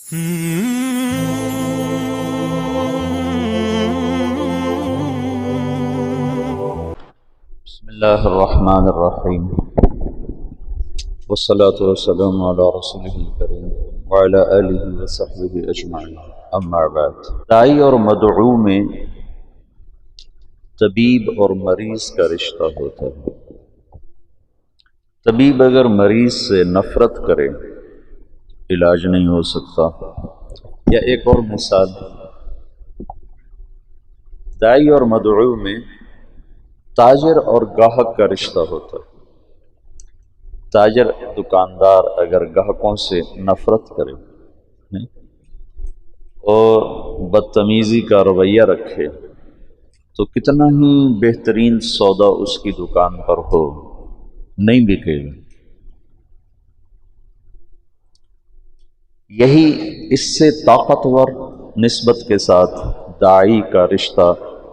بسم اللہ الرحمن الرحیم والصلاة والسلام علی رسولہ الکریم وعلی آلہ وصحبہ اجمعین، اما بعد۔ داعی اور مدعو میں طبیب اور مریض کا رشتہ ہوتا ہے۔ طبیب اگر مریض سے نفرت کرے علاج نہیں ہو سکتا۔ یا ایک اور مثال، داعی اور مدعو میں تاجر اور گاہک کا رشتہ ہوتا ہے۔ تاجر دکاندار اگر گاہکوں سے نفرت کرے اور بدتمیزی کا رویہ رکھے تو کتنا ہی بہترین سودا اس کی دکان پر ہو، نہیں بکے گا۔ یہی اس سے طاقتور نسبت کے ساتھ داعی کا رشتہ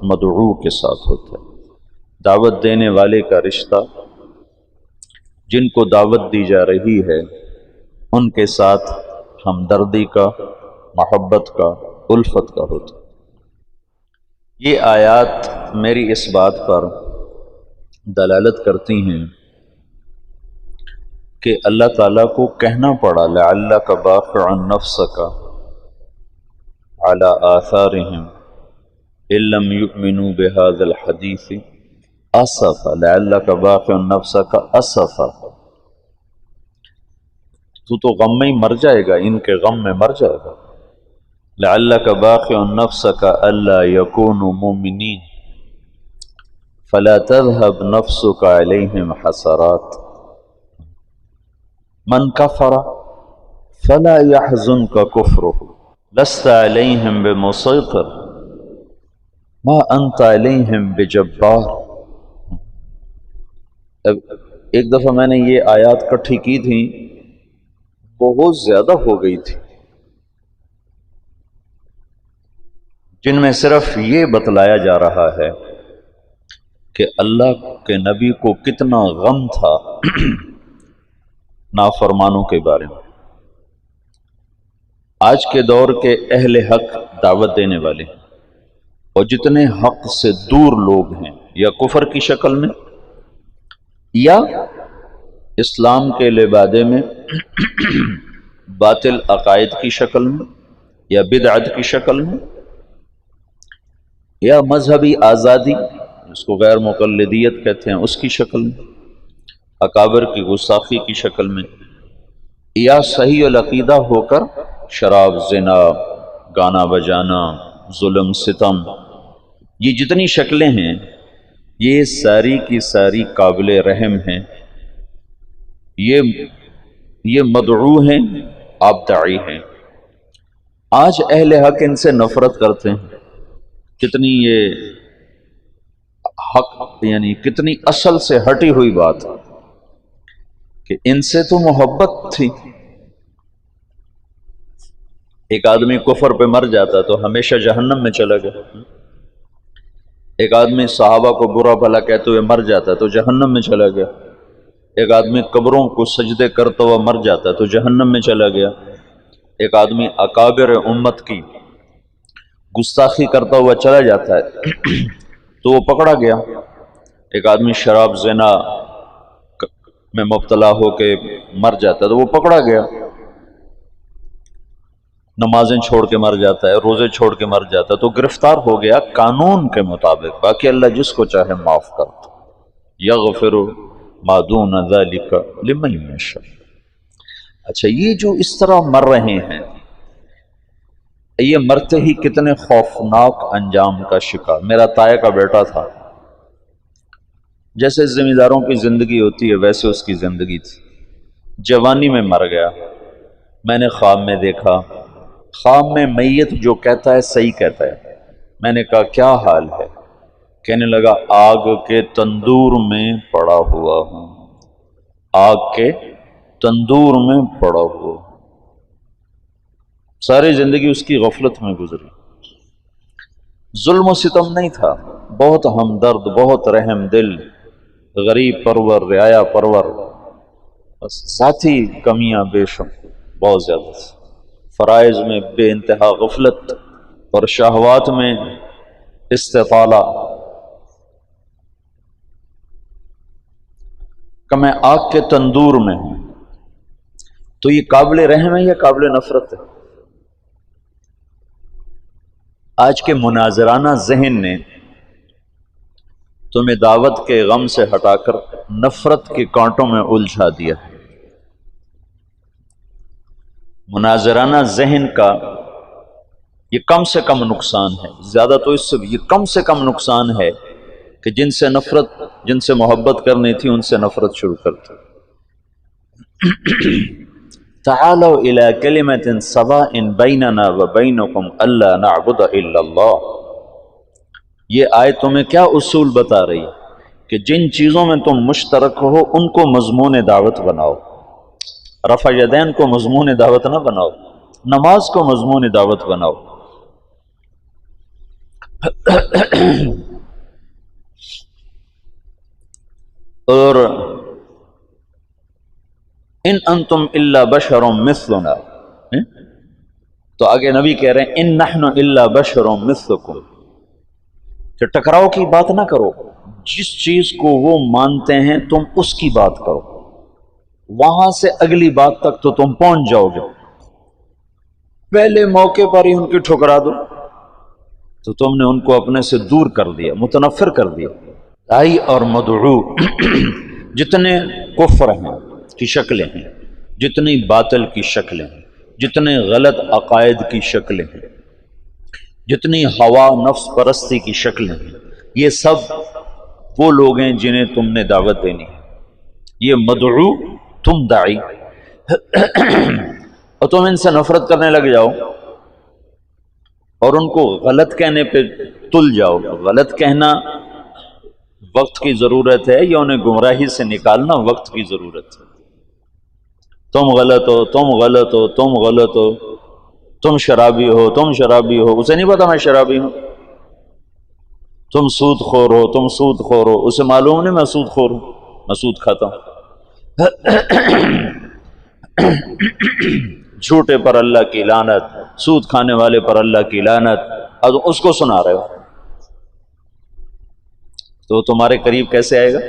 مدعو کے ساتھ ہوتا ہے۔ دعوت دینے والے کا رشتہ، جن کو دعوت دی جا رہی ہے ان کے ساتھ ہمدردی کا، محبت کا، الفت کا ہوتا ہے۔ یہ آیات میری اس بات پر دلالت کرتی ہیں کہ اللہ تعالیٰ کو کہنا پڑا لعلک باخع نفسک علی آثارہم ان لم یؤمنوا بہذا الحدیث اسفا، لعلک باخع نفسک اسفا، تو غم میں ہی مر جائے گا، ان کے غم میں مر جائے گا۔ لعلک باخع نفسک الا یکونوا مؤمنین فلا تذهب نفسک علیہم حسرات من کفر فلا يحزنک کفرہ لست علیہم بمسیطر ما انت علیہم بجبار۔ ایک دفعہ میں نے یہ آیات کٹھی کی تھی، بہت زیادہ ہو گئی تھی، جن میں صرف یہ بتلایا جا رہا ہے کہ اللہ کے نبی کو کتنا غم تھا نافرمانوں کے بارے میں۔ آج کے دور کے اہل حق دعوت دینے والے اور جتنے حق سے دور لوگ ہیں، یا کفر کی شکل میں یا اسلام کے لبادے میں باطل عقائد کی شکل میں یا بدعت کی شکل میں یا مذہبی آزادی جس کو غیر مقلدیت کہتے ہیں اس کی شکل میں، اکابر کی گستاخی کی شکل میں، یا صحیح العقیدہ ہو کر شراب، زنا، گانا بجانا، ظلم، ستم، یہ جتنی شکلیں ہیں یہ ساری کی ساری قابل رحم ہیں۔ یہ مدعو ہیں، آپ داعی ہیں۔ آج اہل حق ان سے نفرت کرتے ہیں۔ کتنی یہ حق، یعنی کتنی اصل سے ہٹی ہوئی بات کہ ان سے تو محبت تھی۔ ایک آدمی کفر پہ مر جاتا تو ہمیشہ جہنم میں چلا گیا، ایک آدمی صحابہ کو برا بھلا کہتے ہوئے مر جاتا تو جہنم میں چلا گیا، ایک آدمی قبروں کو سجدے کرتا ہوا مر جاتا تو جہنم میں چلا گیا، ایک آدمی اکابر امت کی گستاخی کرتا ہوا چلا جاتا ہے تو وہ پکڑا گیا، ایک آدمی شراب، زنا میں مبتلا ہو کے مر جاتا ہے تو وہ پکڑا گیا، نمازیں چھوڑ کے مر جاتا ہے، روزے چھوڑ کے مر جاتا ہے تو گرفتار ہو گیا قانون کے مطابق۔ باقی اللہ جس کو چاہے معاف کرتا، یغفر ما دون ذلک لمن یشاء۔ اچھا، یہ جو اس طرح مر رہے ہیں، یہ مرتے ہی کتنے خوفناک انجام کا شکار۔ میرا تایا کا بیٹا تھا، جیسے ذمہ داروں کی زندگی ہوتی ہے ویسے اس کی زندگی تھی، جوانی میں مر گیا۔ میں نے خواب میں دیکھا، خواب میں میت جو کہتا ہے صحیح کہتا ہے۔ میں نے کہا کیا حال ہے؟ کہنے لگا آگ کے تندور میں پڑا ہوا ہوں، آگ کے تندور میں پڑا ہوا۔ ساری زندگی اس کی غفلت میں گزری، ظلم و ستم نہیں تھا، بہت ہمدرد، بہت رحم دل، غریب پرور، رعایا پرور، بس ذاتی کمیاں بے شمار بہت زیادہ تھی۔ فرائض میں بے انتہا غفلت اور شہوات میں استطالہ کہ میں آگ کے تندور میں ہوں، تو یہ قابل رحم ہے یا قابل نفرت ہے؟ آج کے مناظرانہ ذہن نے تمہیں دعوت کے غم سے ہٹا کر نفرت کے کانٹوں میں الجھا دیا ہے۔ مناظرانہ ذہن کا یہ کم سے کم نقصان ہے، زیادہ تو اس سے یہ کم سے کم نقصان ہے کہ جن سے نفرت، جن سے محبت کرنی تھی ان سے نفرت شروع کرتے۔ تعالوا الى کلمۃ سواء بیننا وبینکم الا نعبد الا اللہ، یہ آیت تمہیں کیا اصول بتا رہی ہے کہ جن چیزوں میں تم مشترک ہو ان کو مضمون دعوت بناؤ۔ رفع یدین کو مضمون دعوت نہ بناؤ، نماز کو مضمون دعوت بناؤ۔ اور ان انتم الا بشر مثلنا، تو آگے نبی کہہ رہے ہیں ان نحن الا بشر مثلکم، کہ ٹکراؤ کی بات نہ کرو، جس چیز کو وہ مانتے ہیں تم اس کی بات کرو، وہاں سے اگلی بات تک تو تم پہنچ جاؤ گے، پہلے موقع پر ہی ان کی ٹھکرا دو تو تم نے ان کو اپنے سے دور کر دیا، متنفر کر دیا۔ داعی اور مدعو جتنے کفر ہیں کی شکلیں ہیں، جتنی باطل کی شکلیں ہیں، جتنے غلط عقائد کی شکلیں ہیں، جتنی ہوا نفس پرستی کی شکلیں ہیں، یہ سب وہ لوگ ہیں جنہیں تم نے دعوت دینی ہے۔ یہ مدعو، تم داعی، اور تم ان سے نفرت کرنے لگ جاؤ اور ان کو غلط کہنے پہ تل جاؤ۔ غلط کہنا وقت کی ضرورت ہے یا انہیں گمراہی سے نکالنا وقت کی ضرورت ہے؟ تم غلط ہو، تم غلط ہو، تم غلط ہو، تم شرابی ہو، تم شرابی ہو، اسے نہیں پتا میں شرابی ہوں۔ تم سود خور ہو، تم سود خور ہو، اسے معلوم نہیں میں سود خور ہوں، میں سود کھاتا ہوں۔ جھوٹے پر اللہ کی لعنت، سود کھانے والے پر اللہ کی لعنت، اور اس کو سنا رہے ہو تو تمہارے قریب کیسے آئے گا؟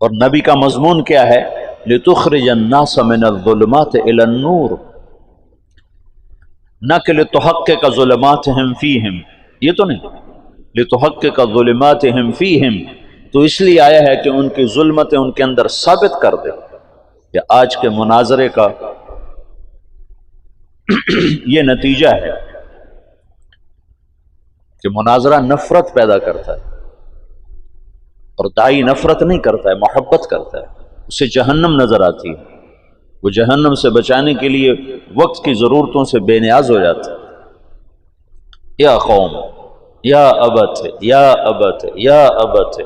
اور نبی کا مضمون کیا ہے؟ لِتُخْرِجَ النَّاسَ مِنَ الظُّلُمَاتِ إِلَى النُّورِ، نہ کہ لِتُحَقِّقَ ظُلُمَاتِهِمْ فِيهِمْ، یہ تو نہیں، لِتُحَقِّقَ ظُلُمَاتِهِمْ فِيهِمْ، تو اس لیے آیا ہے کہ ان کی ظلمتیں ان کے اندر ثابت کر دے کہ آج کے مناظرے کا یہ نتیجہ ہے کہ مناظرہ نفرت پیدا کرتا ہے، اور داعی نفرت نہیں کرتا ہے، محبت کرتا ہے، اسے جہنم نظر آتی ہے، وہ جہنم سے بچانے کے لیے وقت کی ضرورتوں سے بے نیاز ہو جاتا ہے۔ یا قوم، یا ابت، یا ابت، یا ابت،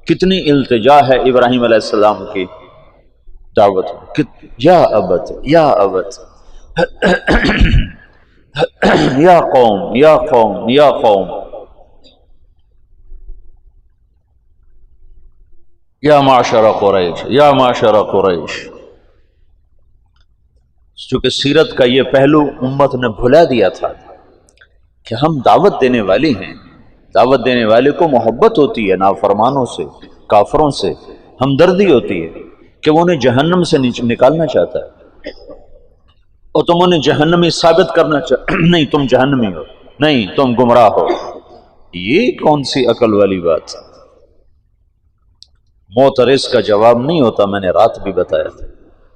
کتنی التجا ہے ابراہیم علیہ السلام کی دعوت میں، یا ابت، یا ابت، یا قوم، یا قوم، یا قوم، یا معشر قریش، یا معشر قریش۔ چونکہ سیرت کا یہ پہلو امت نے بھلا دیا تھا کہ ہم دعوت دینے والے ہیں، دعوت دینے والے کو محبت ہوتی ہے نافرمانوں سے، کافروں سے ہمدردی ہوتی ہے کہ وہ انہیں جہنم سے نکالنا چاہتا ہے، اور تم انہیں جہنمی ثابت کرنا نہیں تم جہنمی ہو، نہیں تم گمراہ ہو۔ یہ کون سی عقل والی بات؟ معترض کا جواب نہیں ہوتا، میں نے رات بھی بتایا تھا،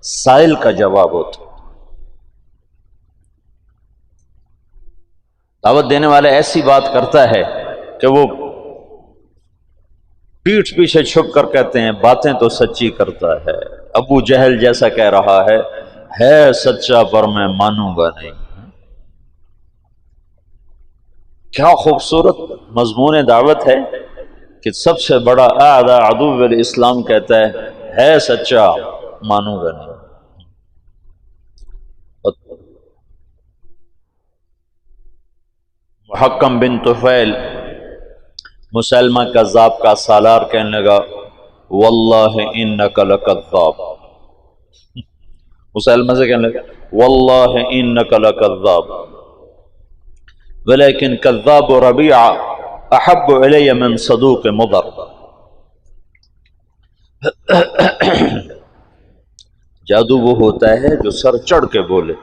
سائل کا جواب ہوتا۔ دعوت دینے والے ایسی بات کرتا ہے کہ وہ پیٹھ پیچھے چھپ کر کہتے ہیں باتیں تو سچی کرتا ہے، ابو جہل جیسا کہہ رہا ہے سچا پر میں مانوں گا نہیں۔ کیا خوبصورت مضمون دعوت ہے کہ سب سے بڑا اعداء عدو الاسلام کہتا ہے سچا مانوں گا نہیں۔ محکم بن طفیل مسلمہ کذاب کا سالار کہنے لگا واللہ انک لکذاب، مسلمہ سے کہنے لگا واللہ انک لکذاب ولیکن کذاب ربیعہ احب الی من صدوق مضر. جادو وہ ہوتا ہے جو سر چڑھ کے بولے.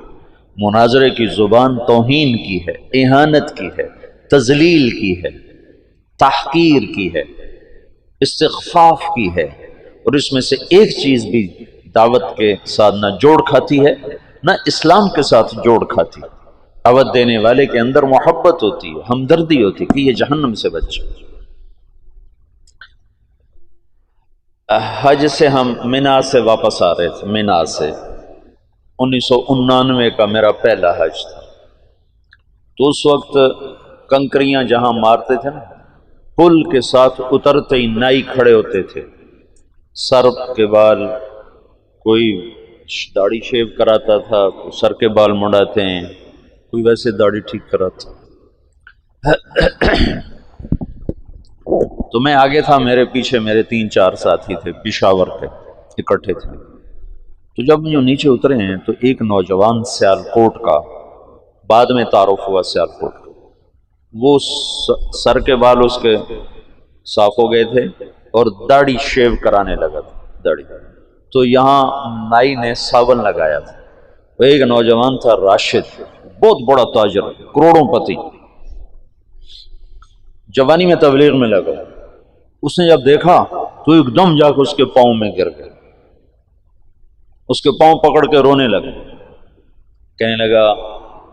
مناظرے کی زبان توہین کی ہے، اہانت کی ہے، تذلیل کی ہے، تحقیر کی ہے، استخفاف کی ہے، اور اس میں سے ایک چیز بھی دعوت کے ساتھ نہ جوڑ کھاتی ہے نہ اسلام کے ساتھ جوڑ کھاتی. دعوت دینے والے کے اندر محبت ہوتی ہے، ہمدردی ہوتی ہے کہ یہ جہنم سے بچے. حج سے ہم مینا سے واپس آ رہے تھے. مینا سے 1999 کا میرا پہلا حج تھا. تو اس وقت کنکریاں جہاں مارتے تھے نا، پل کے ساتھ اترتے ہی نائی کھڑے ہوتے تھے، سر کے بال، کوئی داڑھی شیو کراتا تھا، کوئی سر کے بال مڑاتے ہیں، کوئی ویسے داڑھی ٹھیک کراتا. تو میں آگے تھا، میرے پیچھے میرے 3-4 ساتھی تھے پشاور کے، اکٹھے تھے. تو جب یوں نیچے اترے ہیں تو ایک نوجوان سیالکوٹ کا، بعد میں تعارف ہوا سیالکوٹ کا، وہ سر کے بال اس کے صاف ہو گئے تھے اور داڑھی شیو کرانے لگا تھا. داڑھی تو یہاں نائی نے صابن لگایا تھا. وہ ایک نوجوان تھا راشد، بہت بڑا تاجر، کروڑوں پتی، جوانی میں تبلیغ میں لگا. اس نے جب دیکھا تو ایک دم جا کے اس کے پاؤں میں گر گیا، اس کے پاؤں پکڑ کے رونے لگا، کہنے لگا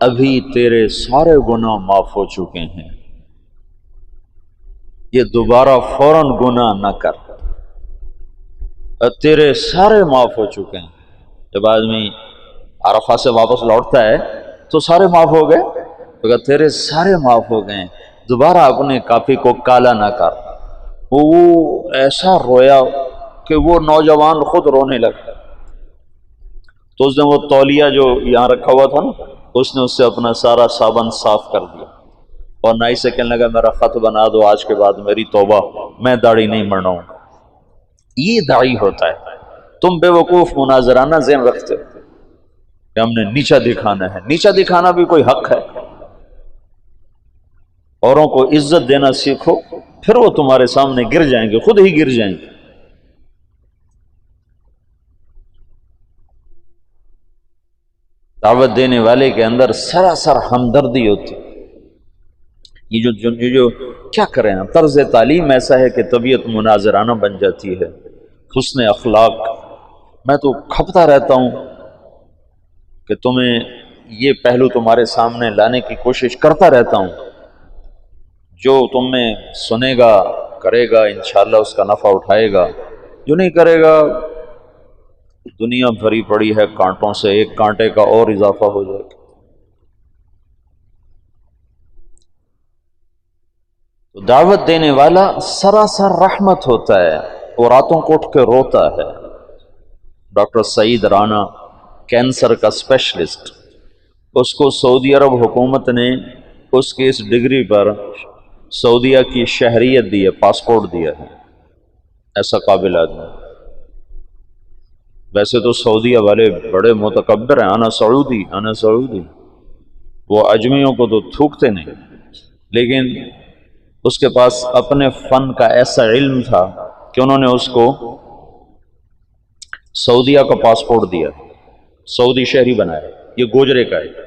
ابھی تیرے سارے گناہ معاف ہو چکے ہیں، یہ دوبارہ فوراً گناہ نہ کر، تیرے سارے معاف ہو چکے ہیں. جب آدمی عرفہ سے واپس لوٹتا ہے تو سارے معاف ہو گئے، تو تیرے سارے معاف ہو گئے، دوبارہ اپنے کافی کو کالا نہ کر. وہ ایسا رویا کہ وہ نوجوان خود رونے لگا. تو اس نے وہ تولیہ جو یہاں رکھا ہوا تھا نا، اس نے اس سے اپنا سارا صابن صاف کر دیا اور نائی سے کہنے لگا میرا خط بنا دو، آج کے بعد میری توبہ، میں داڑھی نہیں منڈاؤں. یہ داعی ہوتا ہے. تم بے وقوف مناظرانہ ذہن رکھتے ہو کہ ہم نے نیچا دکھانا ہے. نیچا دکھانا بھی کوئی حق ہے؟ اوروں کو عزت دینا سیکھو، پھر وہ تمہارے سامنے گر جائیں گے، خود ہی گر جائیں گے. دعوت دینے والے کے اندر سراسر ہمدردی ہوتی. یہ جو کیا کریں، طرز تعلیم ایسا ہے کہ طبیعت مناظرانہ بن جاتی ہے، حسن اخلاق. میں تو کھپتا رہتا ہوں کہ تمہیں یہ پہلو تمہارے سامنے لانے کی کوشش کرتا رہتا ہوں. جو تم میں سنے گا، کرے گا، انشاءاللہ اس کا نفع اٹھائے گا. جو نہیں کرے گا، دنیا بھری پڑی ہے کانٹوں سے، ایک کانٹے کا اور اضافہ ہو جائے گا. تو دعوت دینے والا سراسر رحمت ہوتا ہے، وہ راتوں کو اٹھ کے روتا ہے. ڈاکٹر سعید رانا، کینسر کا اسپیشلسٹ، اس کو سعودی عرب حکومت نے اس کی اس ڈگری پر سعودیہ کی شہریت دی ہے، پاسپورٹ دیا ہے. ایسا قابل آدمی. ویسے تو سعودیہ والے بڑے متکبر ہیں، انا سعودی انا سعودی، وہ اجمیوں کو تو تھوکتے نہیں، لیکن اس کے پاس اپنے فن کا ایسا علم تھا کہ انہوں نے اس کو سعودیہ کا پاسپورٹ دیا، سعودی شہری بنایا. یہ گوجرے کا ہے.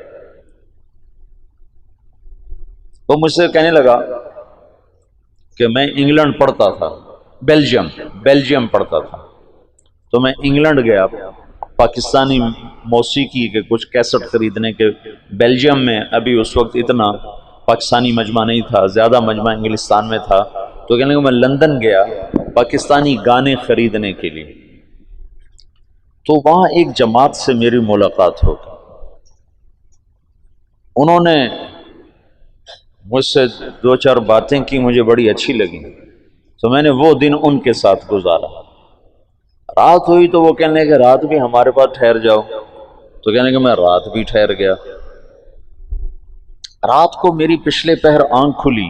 وہ مجھ سے کہنے لگا کہ میں انگلینڈ پڑھتا تھا، بیلجیم پڑھتا تھا، تو میں انگلینڈ گیا پاکستانی موسیقی کے کچھ کیسٹ خریدنے کے. بیلجیم میں ابھی اس وقت اتنا پاکستانی مجمع نہیں تھا، زیادہ مجمع انگلستان میں تھا. تو کہنے لگا میں لندن گیا پاکستانی گانے خریدنے کے لیے. تو وہاں ایک جماعت سے میری ملاقات ہو گئی. انہوں نے مجھ سے 2-4 باتیں کی، مجھے بڑی اچھی لگیں، تو میں نے وہ دن ان کے ساتھ گزارا. رات ہوئی تو وہ کہنے کہ رات بھی ہمارے پاس ٹھہر جاؤ. تو کہنے کہ میں رات بھی ٹھہر گیا. رات کو میری پچھلے پہر آنکھ کھلی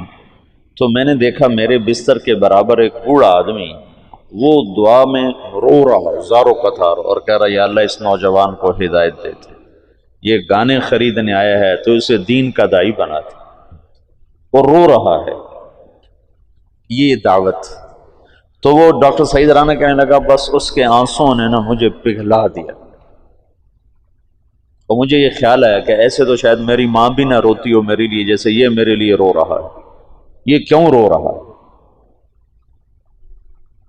تو میں نے دیکھا میرے بستر کے برابر ایک بوڑھا آدمی وہ دعا میں رو رہا زارو قطار اور کہہ رہا یا اللہ اس نوجوان کو ہدایت دیتے، یہ گانے خریدنے آیا ہے تو اسے دین کا داعی بنا دے، اور رو رہا ہے، یہ دعوت۔ تو وہ ڈاکٹر سعید رانا کہنے لگا بس اس کے آنسوں نے نا مجھے پگھلا دیا، اور مجھے یہ خیال آیا کہ ایسے تو شاید میری ماں بھی نہ روتی ہو میرے لیے جیسے یہ میرے لیے رو رہا ہے، یہ کیوں رو رہا ہے؟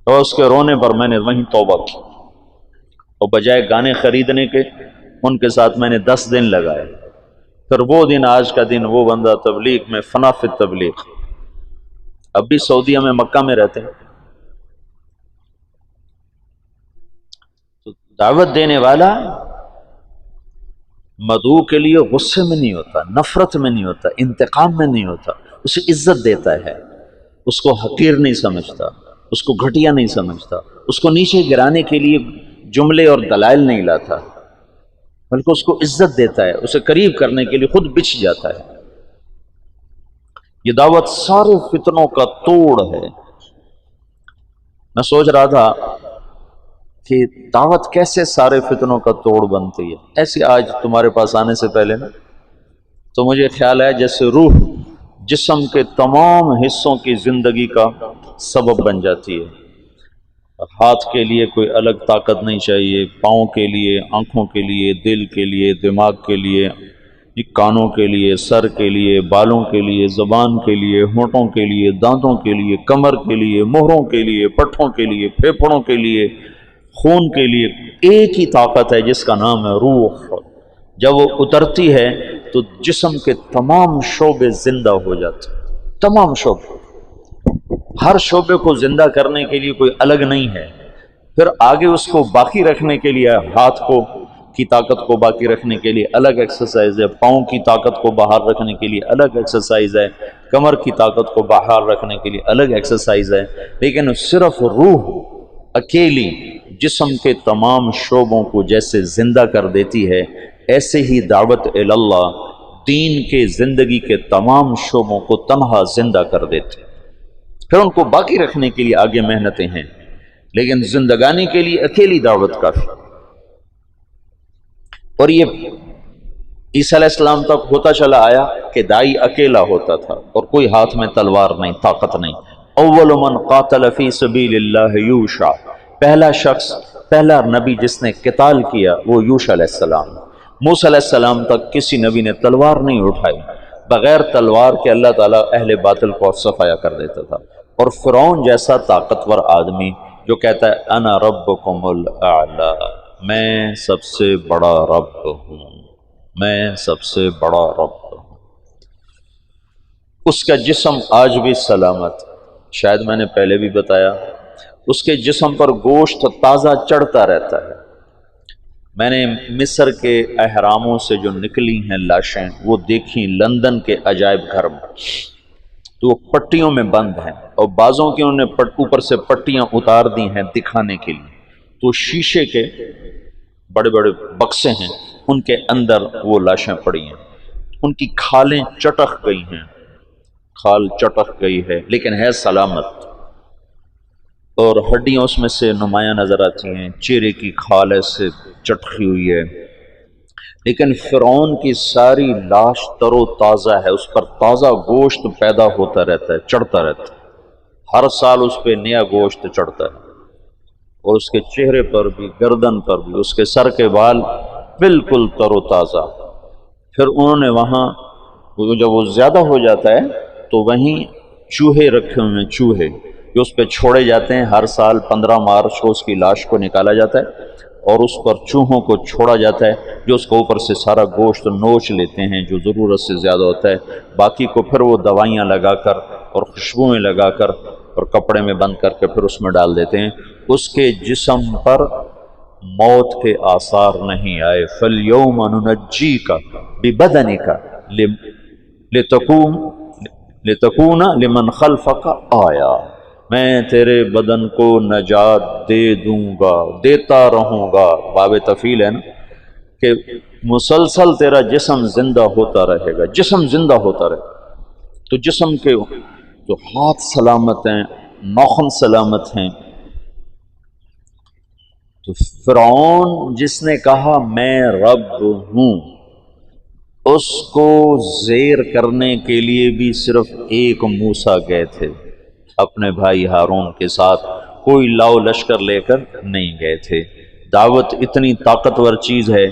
اور اس کے رونے پر میں نے وہیں توبہ کی، اور بجائے گانے خریدنے کے ان کے ساتھ میں نے 10 دن لگائے۔ پھر وہ دن آج کا دن وہ بندہ تبلیغ میں فنا فی تبلیغ، اب بھی سعودیہ میں مکہ میں رہتے ہیں۔ تو دعوت دینے والا مدعو کے لیے غصے میں نہیں ہوتا، نفرت میں نہیں ہوتا، انتقام میں نہیں ہوتا، اسے عزت دیتا ہے، اس کو حقیر نہیں سمجھتا، اس کو گھٹیا نہیں سمجھتا، اس کو نیچے گرانے کے لیے جملے اور دلائل نہیں لاتا، بلکہ اس کو عزت دیتا ہے، اسے قریب کرنے کے لیے خود بچھ جاتا ہے۔ یہ دعوت سارے فتنوں کا توڑ ہے۔ میں سوچ رہا تھا کہ دعوت کیسے سارے فتنوں کا توڑ بنتی ہے۔ ایسے آج تمہارے پاس آنے سے پہلے نا تو مجھے خیال ہے جیسے روح جسم کے تمام حصوں کی زندگی کا سبب بن جاتی ہے۔ ہاتھ کے لیے کوئی الگ طاقت نہیں چاہیے، پاؤں کے لیے، آنکھوں کے لیے، دل کے لیے، دماغ کے لیے، کانوں کے لیے، سر کے لیے، بالوں کے لیے، زبان کے لیے، ہونٹوں کے لیے، دانتوں کے لیے، کمر کے لیے، مہروں کے لیے، پٹھوں کے لیے، پھیپھڑوں کے لیے، خون کے لیے۔ ایک ہی طاقت ہے جس کا نام ہے روح۔ جب وہ اترتی ہے تو جسم کے تمام شعبے زندہ ہو جاتے، تمام شعبے، ہر شعبے کو زندہ کرنے کے لیے کوئی الگ نہیں ہے۔ پھر آگے اس کو باقی رکھنے کے لیے ہاتھ کو کی طاقت کو باقی رکھنے کے لیے الگ ایکسرسائز ہے، پاؤں کی طاقت کو باہر رکھنے کے لیے الگ ایکسرسائز ہے، کمر کی طاقت کو باہر رکھنے کے لیے الگ ایکسرسائز ہے، لیکن صرف روح اکیلی جسم کے تمام شعبوں کو جیسے زندہ کر دیتی ہے، ایسے ہی دعوت اللہ دین کے زندگی کے تمام شعبوں کو تنہا زندہ کر دیتی۔ پھر ان کو باقی رکھنے کے لیے آگے محنتیں ہیں، لیکن زندگانی کے لیے اکیلی دعوت کافی۔ اور یہ عیسیٰ علیہ السلام تک ہوتا چلا آیا کہ دائی اکیلا ہوتا تھا اور کوئی ہاتھ میں تلوار نہیں، طاقت نہیں۔ اول من قاتل فی سبیل اللہ یوشع، پہلا شخص، پہلا نبی جس نے قتال کیا وہ یوشع علیہ السلام۔ موسیٰ علیہ السلام تک کسی نبی نے تلوار نہیں اٹھائی، بغیر تلوار کے اللہ تعالیٰ اہل باطل کو صفایا کر دیتا تھا۔ اور فرعون جیسا طاقتور آدمی جو کہتا ہے انا ربکم الاعلی، میں سب سے بڑا رب ہوں، میں سب سے بڑا رب ہوں، اس کا جسم آج بھی سلامت، شاید میں نے پہلے بھی بتایا، اس کے جسم پر گوشت تازہ چڑھتا رہتا ہے۔ میں نے مصر کے اہراموں سے جو نکلی ہیں لاشیں وہ دیکھیں لندن کے عجائب گھر میں، تو وہ پٹیوں میں بند ہیں، اور بعضوں کی انہوں نے اوپر سے پٹیاں اتار دی ہیں دکھانے کے لیے، تو شیشے کے بڑے بڑے بکسے ہیں، ان کے اندر وہ لاشیں پڑی ہیں، ان کی کھالیں چٹک گئی ہیں، کھال چٹک گئی ہے لیکن ہے سلامت، اور ہڈیاں اس میں سے نمایاں نظر آتی ہیں، چہرے کی کھال ایسے چٹکی ہوئی ہے، لیکن فرعون کی ساری لاش تر و تازہ ہے، اس پر تازہ گوشت پیدا ہوتا رہتا ہے، چڑھتا رہتا ہے، ہر سال اس پہ نیا گوشت چڑھتا ہے، اور اس کے چہرے پر بھی، گردن پر بھی، اس کے سر کے بال بالکل تر و تازہ۔ پھر انہوں نے وہاں جب وہ زیادہ ہو جاتا ہے تو وہیں چوہے رکھے ہوئے ہیں، چوہے جو اس پہ چھوڑے جاتے ہیں، ہر سال 15 مارچ کو اس کی لاش کو نکالا جاتا ہے اور اس پر چوہوں کو چھوڑا جاتا ہے جو اس کو اوپر سے سارا گوشت نوچ لیتے ہیں جو ضرورت سے زیادہ ہوتا ہے، باقی کو پھر وہ دوائیاں لگا کر اور خوشبوئیں لگا کر اور کپڑے میں بند کر کے پھر اس میں ڈال دیتے ہیں۔ اس کے جسم پر موت کے آثار نہیں آئے۔ فَالْيَوْمَ نُنَجِّيكَ بِبَدَنِكَ لِتَكُونَ لِمَنْ خَلْفَكَ آیَةً، میں تیرے بدن کو نجات دے دوں گا، دیتا رہوں گا، باب تفیل ہے نا، کہ مسلسل تیرا جسم زندہ ہوتا رہے گا، جسم زندہ ہوتا رہے گا۔ تو جسم کے جو ہاتھ سلامت ہیں، ناخن سلامت ہیں، تو فرعون جس نے کہا میں رب ہوں، اس کو زیر کرنے کے لیے بھی صرف ایک موسیٰ گئے تھے اپنے بھائی ہارون کے ساتھ، کوئی لاؤ لشکر لے کر نہیں گئے تھے۔ دعوت اتنی طاقتور چیز ہے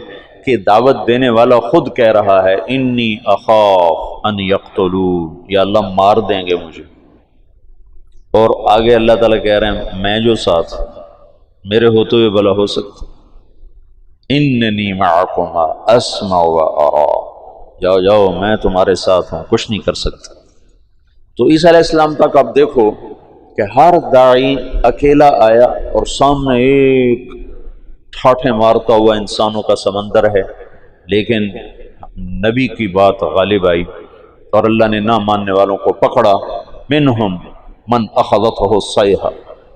کہ دعوت دینے والا خود کہہ رہا ہے انی اخاف ان یقتلون، یا اللہ مار دیں گے مجھے، اور آگے اللہ تعالیٰ کہہ رہے ہیں میں جو ساتھ میرے ہوتے ہوئے بلا ہو سکتا، اننی معکما اسمع و ارا، جاؤ جاؤ میں تمہارے ساتھ ہوں، کچھ نہیں کر سکتا۔ تو عیسیٰ علیہ السلام تک آپ دیکھو کہ ہر داعی اکیلا آیا اور سامنے ایک ٹھاٹھے مارتا ہوا انسانوں کا سمندر ہے، لیکن نبی کی بات غالب آئی اور اللہ نے نہ ماننے والوں کو پکڑا۔ منہم من اخذتہ الصیحہ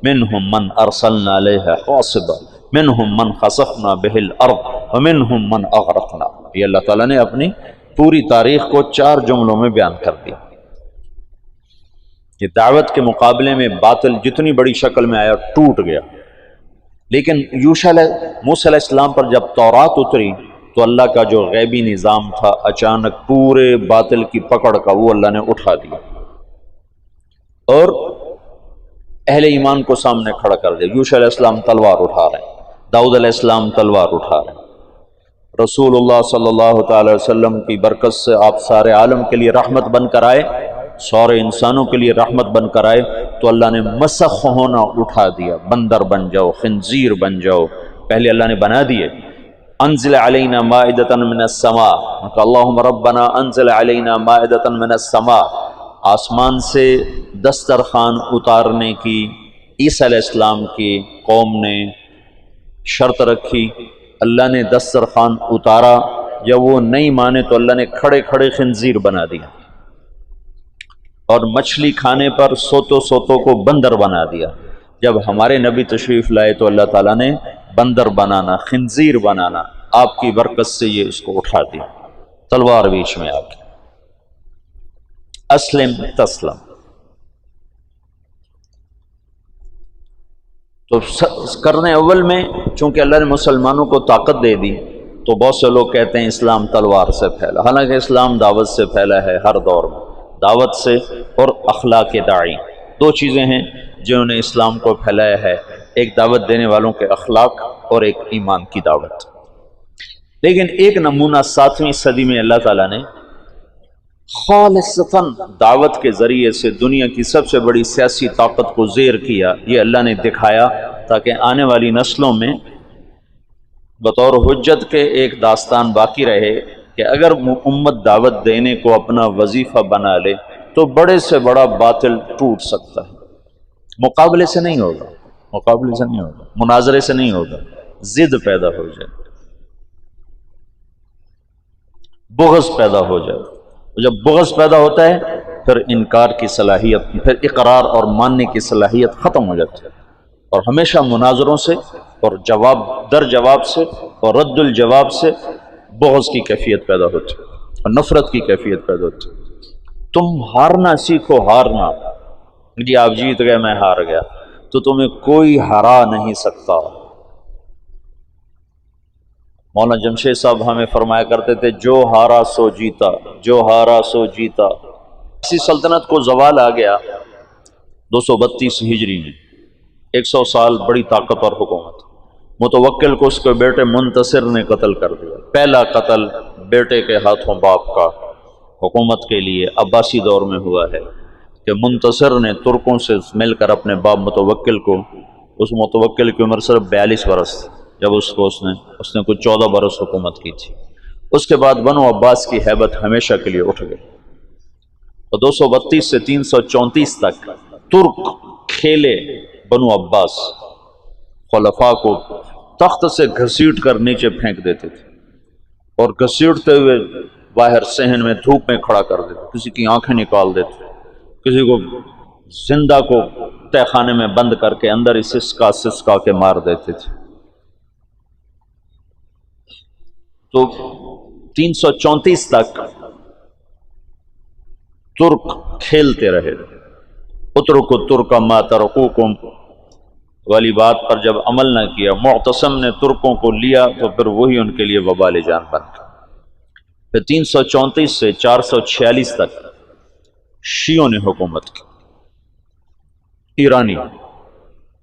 منہم من ارسلنا علیہ حاصبا منہم من خسفنا بہ الارض ومنہم من اغرقنا۔ یہ اللہ تعالیٰ نے اپنی پوری تاریخ کو 4 جملوں میں بیان کر دیا کہ دعوت کے مقابلے میں باطل جتنی بڑی شکل میں آیا ٹوٹ گیا، لیکن موسیٰ علیہ السلام پر جب تورات اتری تو اللہ کا جو غیبی نظام تھا اچانک پورے باطل کی پکڑ کا وہ اللہ نے اٹھا دیا اور اہل ایمان کو سامنے کھڑا کر دیا۔ موسیٰ علیہ السلام تلوار اٹھا رہے ہیں، داؤد علیہ السلام تلوار اٹھا رہے ہیں، رسول اللہ صلی اللہ تعالی وسلم کی برکت سے آپ سارے عالم کے لیے رحمت بن کر آئے، سارے انسانوں کے لیے رحمت بن کر آئے، تو اللہ نے مسخ ہونا اٹھا دیا، بندر بن جاؤ، خنزیر بن جاؤ، پہلے اللہ نے بنا دیے۔ انزل علینا مائدۃ من السماء، اللہم ربنا انزل علینا مائدۃ من السماء، آسمان سے دسترخوان اتارنے کی عیسیٰ علیہ السلام کی قوم نے شرط رکھی، اللہ نے دسترخوان اتارا، جب وہ نہیں مانے تو اللہ نے کھڑے کھڑے خنزیر بنا دیا، اور مچھلی کھانے پر سوتوں کو بندر بنا دیا۔ جب ہمارے نبی تشریف لائے تو اللہ تعالیٰ نے بندر بنانا، خنزیر بنانا، آپ کی برکت سے یہ اس کو اٹھا دیا، تلوار بیچ میں آ گئی۔ اسلم تسلم۔ تو کرنے اول میں چونکہ اللہ نے مسلمانوں کو طاقت دے دی تو بہت سے لوگ کہتے ہیں اسلام تلوار سے پھیلا، حالانکہ اسلام دعوت سے پھیلا ہے، ہر دور میں دعوت سے اور اخلاق داعی، 2 چیزیں ہیں جنہوں نے اسلام کو پھیلایا ہے، ایک دعوت دینے والوں کے اخلاق اور ایک ایمان کی دعوت۔ لیکن ایک نمونہ 7ویں صدی میں اللہ تعالیٰ نے خالصتاً دعوت کے ذریعے سے دنیا کی سب سے بڑی سیاسی طاقت کو زیر کیا، یہ اللہ نے دکھایا تاکہ آنے والی نسلوں میں بطور حجت کے ایک داستان باقی رہے کہ اگر امت دعوت دینے کو اپنا وظیفہ بنا لے تو بڑے سے بڑا باطل ٹوٹ سکتا ہے، مقابلے سے نہیں ہوگا، مقابلے سے نہیں ہوگا، مناظرے سے نہیں ہوگا، ضد پیدا ہو جائے، بغض پیدا ہو جائے، جب بغض پیدا ہوتا ہے پھر انکار کی صلاحیت، پھر اقرار اور ماننے کی صلاحیت ختم ہو جاتی ہے، اور ہمیشہ مناظروں سے اور جواب در جواب سے اور رد الجواب سے بغض کی کیفیت پیدا ہوتی ہے اور نفرت کی کیفیت پیدا ہوتی ہے۔ تم ہارنا سیکھو، ہارنا، جی آپ جیت گئے میں ہار گیا، تو تمہیں کوئی ہرا نہیں سکتا۔ مولانا جمشید صاحب ہمیں فرمایا کرتے تھے جو ہارا سو جیتا، جو ہارا سو جیتا۔ اسی سلطنت کو زوال آ گیا 232 ہجری میں، 100 سال بڑی طاقتور حکومت، متوکل کو اس کے بیٹے منتصر نے قتل کر دیا، پہلا قتل بیٹے کے ہاتھوں باپ کا حکومت کے لیے عباسی دور میں ہوا ہے کہ منتصر نے ترکوں سے مل کر اپنے باپ متوکل کو، اس متوکل کی عمر صرف 42 برس جب اس نے کچھ 14 برس حکومت کی تھی، اس کے بعد بنو عباس کی ہیبت ہمیشہ کے لیے اٹھ گئی، اور 232 سے 334 تک ترک کھیلے بنو عباس، خلفاء کو تخت سے گھسیٹ کر نیچے پھینک دیتے تھے اور گھسیٹتے ہوئے باہر صحن میں دھوپ میں کھڑا کر دیتے، کسی کی آنکھیں نکال دیتے، کسی کو زندہ کو تہ خانے میں بند کر کے اندر ہی سسکا کے مار دیتے تھے۔ تو 334 تک ترک کھیلتے رہے، اترکوا ترک ما ترکوکم، والی بات پر جب عمل نہ کیا، معتصم نے ترکوں کو لیا تو پھر وہی ان کے لیے وبال جان بن گیا۔ پھر 334 سے 446 تک شیعوں نے حکومت کی۔ ایرانی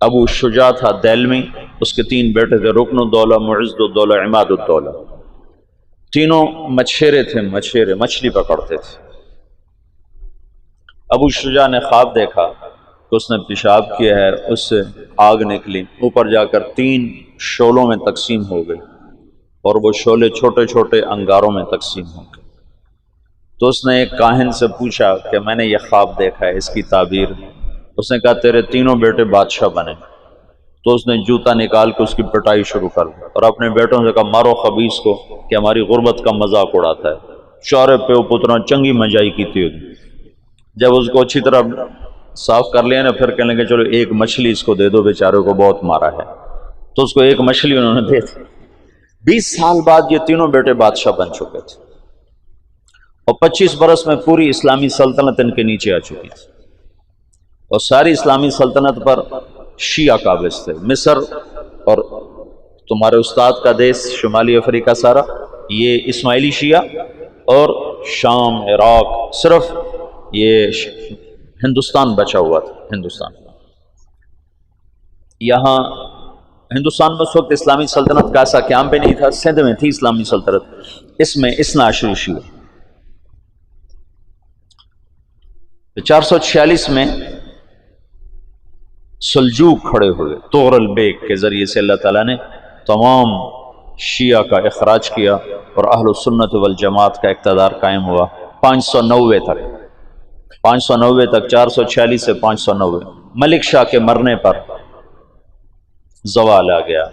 ابو شجاع تھا دہلوی، اس کے 3 بیٹے تھے، رکن الدولہ، معز الدولہ، عماد الدولہ۔ تینوں مچھیرے تھے، مچھلی پکڑتے تھے۔ ابو شجاع نے خواب دیکھا کہ اس نے پیشاب کیا ہے، اس سے آگ نکلی، اوپر جا کر 3 شعلوں میں تقسیم ہو گئی، اور وہ شعلے چھوٹے چھوٹے انگاروں میں تقسیم ہو گئے۔ تو اس نے ایک کاہن سے پوچھا کہ میں نے یہ خواب دیکھا ہے، اس کی تعبیر۔ اس نے کہا تیرے تینوں بیٹے بادشاہ بنے۔ تو اس نے جوتا نکال کے اس کی پٹائی شروع کر دی، اور اپنے بیٹوں سے کہا مارو خبیث کو کہ ہماری غربت کا مذاق اڑاتا ہے۔ چارے پہ پترا چنگی مجائی کی تھی۔ جب اس کو اچھی طرح صاف کر لیا نا، پھر کہنے لگے چلو ایک مچھلی اس کو دے دو، بیچارے کو بہت مارا ہے۔ تو اس کو ایک مچھلی انہوں نے دے دی۔ 20 سال بعد یہ تینوں بیٹے بادشاہ بن چکے تھے، اور 25 برس میں پوری اسلامی سلطنت ان کے نیچے آ چکی تھی، اور ساری اسلامی سلطنت پر شیعہ قابض تھے۔ مصر اور تمہارے استاد کا دیش شمالی افریقہ سارا یہ اسماعیلی شیعہ، اور شام، عراق، صرف یہ ہندوستان بچا ہوا تھا۔ ہندوستان، یہاں ہندوستان میں اس وقت اسلامی سلطنت کا ایسا قیام پہ نہیں تھا۔ سندھ میں تھی اسلامی سلطنت، اس میں اثنا عشری شیعہ۔ 446 میں سلجوق کھڑے ہوئے، طغرل بیگ کے ذریعے سے اللہ تعالیٰ نے تمام شیعہ کا اخراج کیا، اور اہل سنت والجماعت کا اقتدار قائم ہوا 590 تک۔ 590 تک، 446 سے 590۔ ملک شاہ کے مرنے پر زوال آ گیا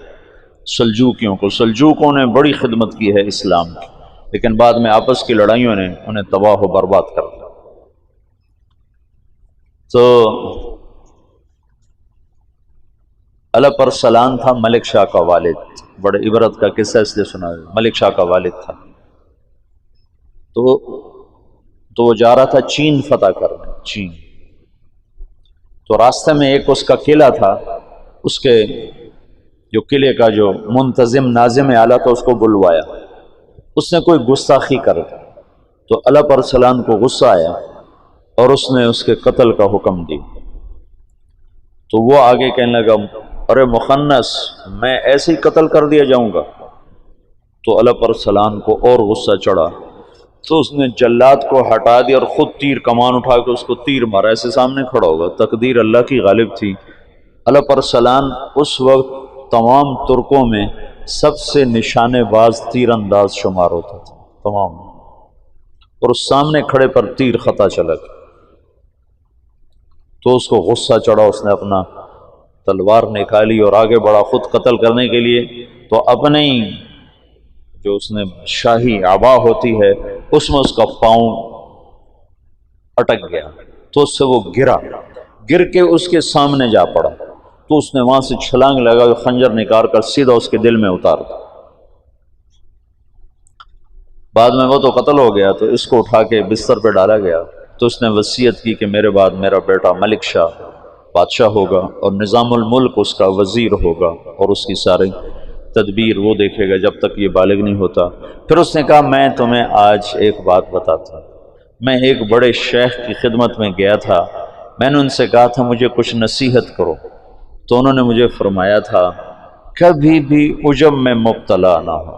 سلجوقیوں کو۔ سلجوقوں نے بڑی خدمت کی ہے اسلام کی، لیکن بعد میں آپس کی لڑائیوں نے انہیں تباہ و برباد کر دیا۔ تو علب ارسلان تھا ملک شاہ کا والد، بڑے عبرت کا قصہ اس لیے سنا ہے، ملک شاہ کا والد تھا۔ تو وہ جا رہا تھا چین فتح کرنے، چین۔ تو راستے میں ایک اس کا قلعہ تھا، اس کے جو قلعے کا جو منتظم ناظم اعلیٰ تھا اس کو بلوایا، اس نے کوئی گستاخی کر دی، تو علب ارسلان کو غصہ آیا اور اس نے اس کے قتل کا حکم دی۔ تو وہ آگے کہنے لگا ارے مخنث، میں ایسے ہی قتل کر دیا جاؤں گا؟ تو علب ارسلان کو اور غصہ چڑھا، تو اس نے جلاد کو ہٹا دیا اور خود تیر کمان اٹھا کے اس کو تیر مارا، ایسے سامنے کھڑا ہوگا۔ تقدیر اللہ کی غالب تھی۔ علب ارسلان اس وقت تمام ترکوں میں سب سے نشانے باز تیر انداز شمار ہوتا تھا تمام، اور اس سامنے کھڑے پر تیر خطا چلا گیا۔ تو اس کو غصہ چڑھا، اس نے اپنا تلوار نکالی اور آگے بڑھا خود قتل کرنے کے لیے۔ تو اپنے ہی جو اس نے شاہی عبا ہوتی ہے اس میں اس کا پاؤں اٹک گیا، تو اس سے وہ گر کے اس کے سامنے جا پڑا۔ تو اس نے وہاں سے چھلانگ لگا، خنجر نکال کر سیدھا اس کے دل میں اتار دیا۔ بعد میں وہ تو قتل ہو گیا، تو اس کو اٹھا کے بستر پہ ڈالا گیا۔ تو اس نے وصیت کی کہ میرے بعد میرا بیٹا ملک شاہ بادشاہ ہوگا، اور نظام الملک اس کا وزیر ہوگا، اور اس کی ساری تدبیر وہ دیکھے گا جب تک یہ بالغ نہیں ہوتا۔ پھر اس نے کہا میں تمہیں آج ایک بات بتاتا ہوں۔ میں ایک بڑے شیخ کی خدمت میں گیا تھا، میں نے ان سے کہا تھا مجھے کچھ نصیحت کرو، تو انہوں نے مجھے فرمایا تھا کبھی بھی عجب میں مبتلا نہ ہو،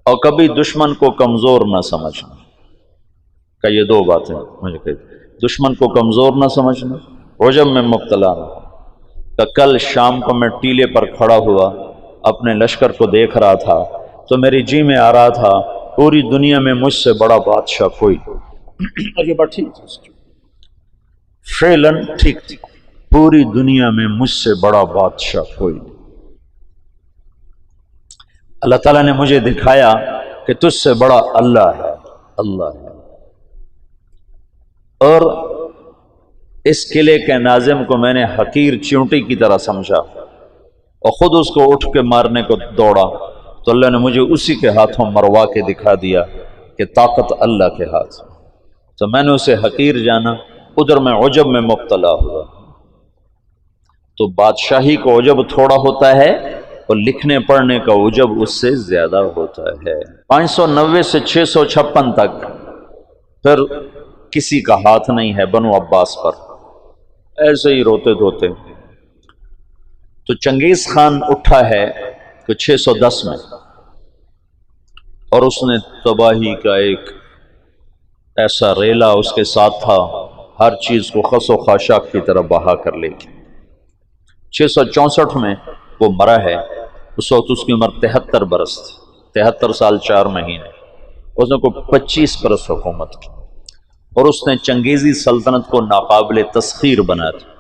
اور کبھی دشمن کو کمزور نہ سمجھنا۔ کہ یہ 2 باتیں مجھے کہی، دشمن کو کمزور نہ سمجھنا، عجب میں مبتلا نہ ہو۔ کہ کل شام کو میں ٹیلے پر کھڑا ہوا، اپنے لشکر کو دیکھ رہا تھا، تو میری جی میں آ رہا تھا پوری دنیا میں مجھ سے بڑا بادشاہ کوئی اور یہ بات ٹھیک تھی، فعلاً ٹھیک تھی، پوری دنیا میں مجھ سے بڑا بادشاہ کوئی۔ اللہ تعالیٰ نے مجھے دکھایا کہ تجھ سے بڑا اللہ ہے، اللہ ہے۔ اور اس قلعے کے ناظم کو میں نے حقیر چیونٹی کی طرح سمجھا، اور خود اس کو اٹھ کے مارنے کو دوڑا، تو اللہ نے مجھے اسی کے ہاتھوں مروا کے دکھا دیا کہ طاقت اللہ کے ہاتھ، تو میں نے اسے حقیر جانا، ادھر میں عجب میں مبتلا ہوا۔ تو بادشاہی کا عجب تھوڑا ہوتا ہے اور لکھنے پڑھنے کا عجب اس سے زیادہ ہوتا ہے۔ 590 سے 656 تک پھر کسی کا ہاتھ نہیں ہے بنو عباس پر، ایسے ہی روتے دھوتے۔ تو چنگیز خان اٹھا ہے کہ 610 میں، اور اس نے تباہی کا ایک ایسا ریلا اس کے ساتھ تھا، ہر چیز کو خس و خاشاک کی طرح بہا کر لے گی۔ 664 میں وہ مرا ہے، اس وقت اس کی عمر 73 برس تھی، 73 سال 4 مہینے۔ اس نے کوئی 25 برس حکومت کی، اور اس نے چنگیزی سلطنت کو ناقابل تسخیر بنا دیا۔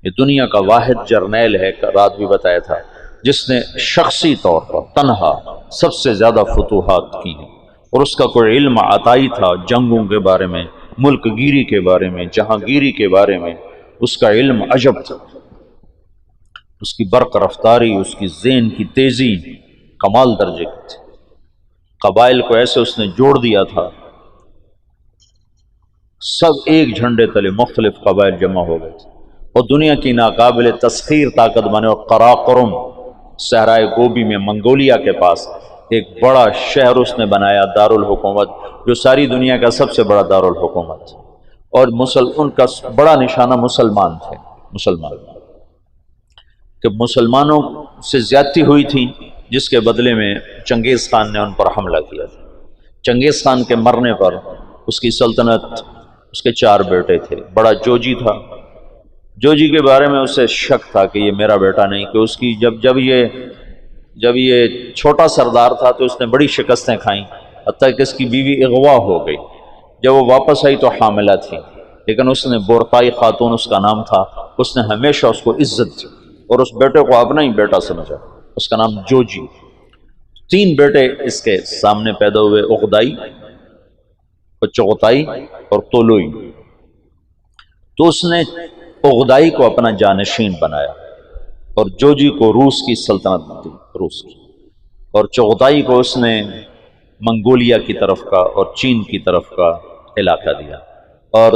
یہ دنیا کا واحد جرنیل ہے، رات بھی بتایا تھا، جس نے شخصی طور پر تنہا سب سے زیادہ فتوحات کی ہیں، اور اس کا کوئی علم عطائی تھا جنگوں کے بارے میں، ملک گیری کے بارے میں، جہاں گیری کے بارے میں اس کا علم عجب تھا۔ اس کی برق رفتاری، اس کی ذہن کی تیزی کمال درجے کی تھی۔ قبائل کو ایسے اس نے جوڑ دیا تھا، سب ایک جھنڈے تلے مختلف قبائل جمع ہو گئے تھے، اور دنیا کی ناقابل تسخیر طاقت بنے۔ اور قراقرم صحرائے گوبی میں منگولیا کے پاس ایک بڑا شہر اس نے بنایا، دارالحکومت، جو ساری دنیا کا سب سے بڑا دارالحکومت، اور ان کا بڑا نشانہ مسلمان تھے، مسلمان، کہ مسلمانوں سے زیادتی ہوئی تھی، جس کے بدلے میں چنگیز خان نے ان پر حملہ کیا تھا۔ چنگیز خان کے مرنے پر اس کی سلطنت، اس کے 4 بیٹے تھے، بڑا جوجی تھا۔ جوجی کے بارے میں اسے شک تھا کہ یہ میرا بیٹا نہیں، کہ اس کی جب یہ چھوٹا سردار تھا تو اس نے بڑی شکستیں کھائیں، حتیٰ کہ اس کی بیوی اغوا ہو گئی۔ جب وہ واپس آئی تو حاملہ تھی، لیکن اس نے بورتائی خاتون اس کا نام تھا، اس نے ہمیشہ اس کو عزت دی اور اس بیٹے کو اپنا ہی بیٹا سمجھا، اس کا نام جوجی۔ 3 بیٹے اس کے سامنے پیدا ہوئے، اغدائی، چغتائی اور طولوئی۔ تو اس نے اغدائی کو اپنا جانشین بنایا، اور جوجی کو روس کی سلطنت دی، روس کی، اور چغتائی کو اس نے منگولیا کی طرف کا اور چین کی طرف کا علاقہ دیا، اور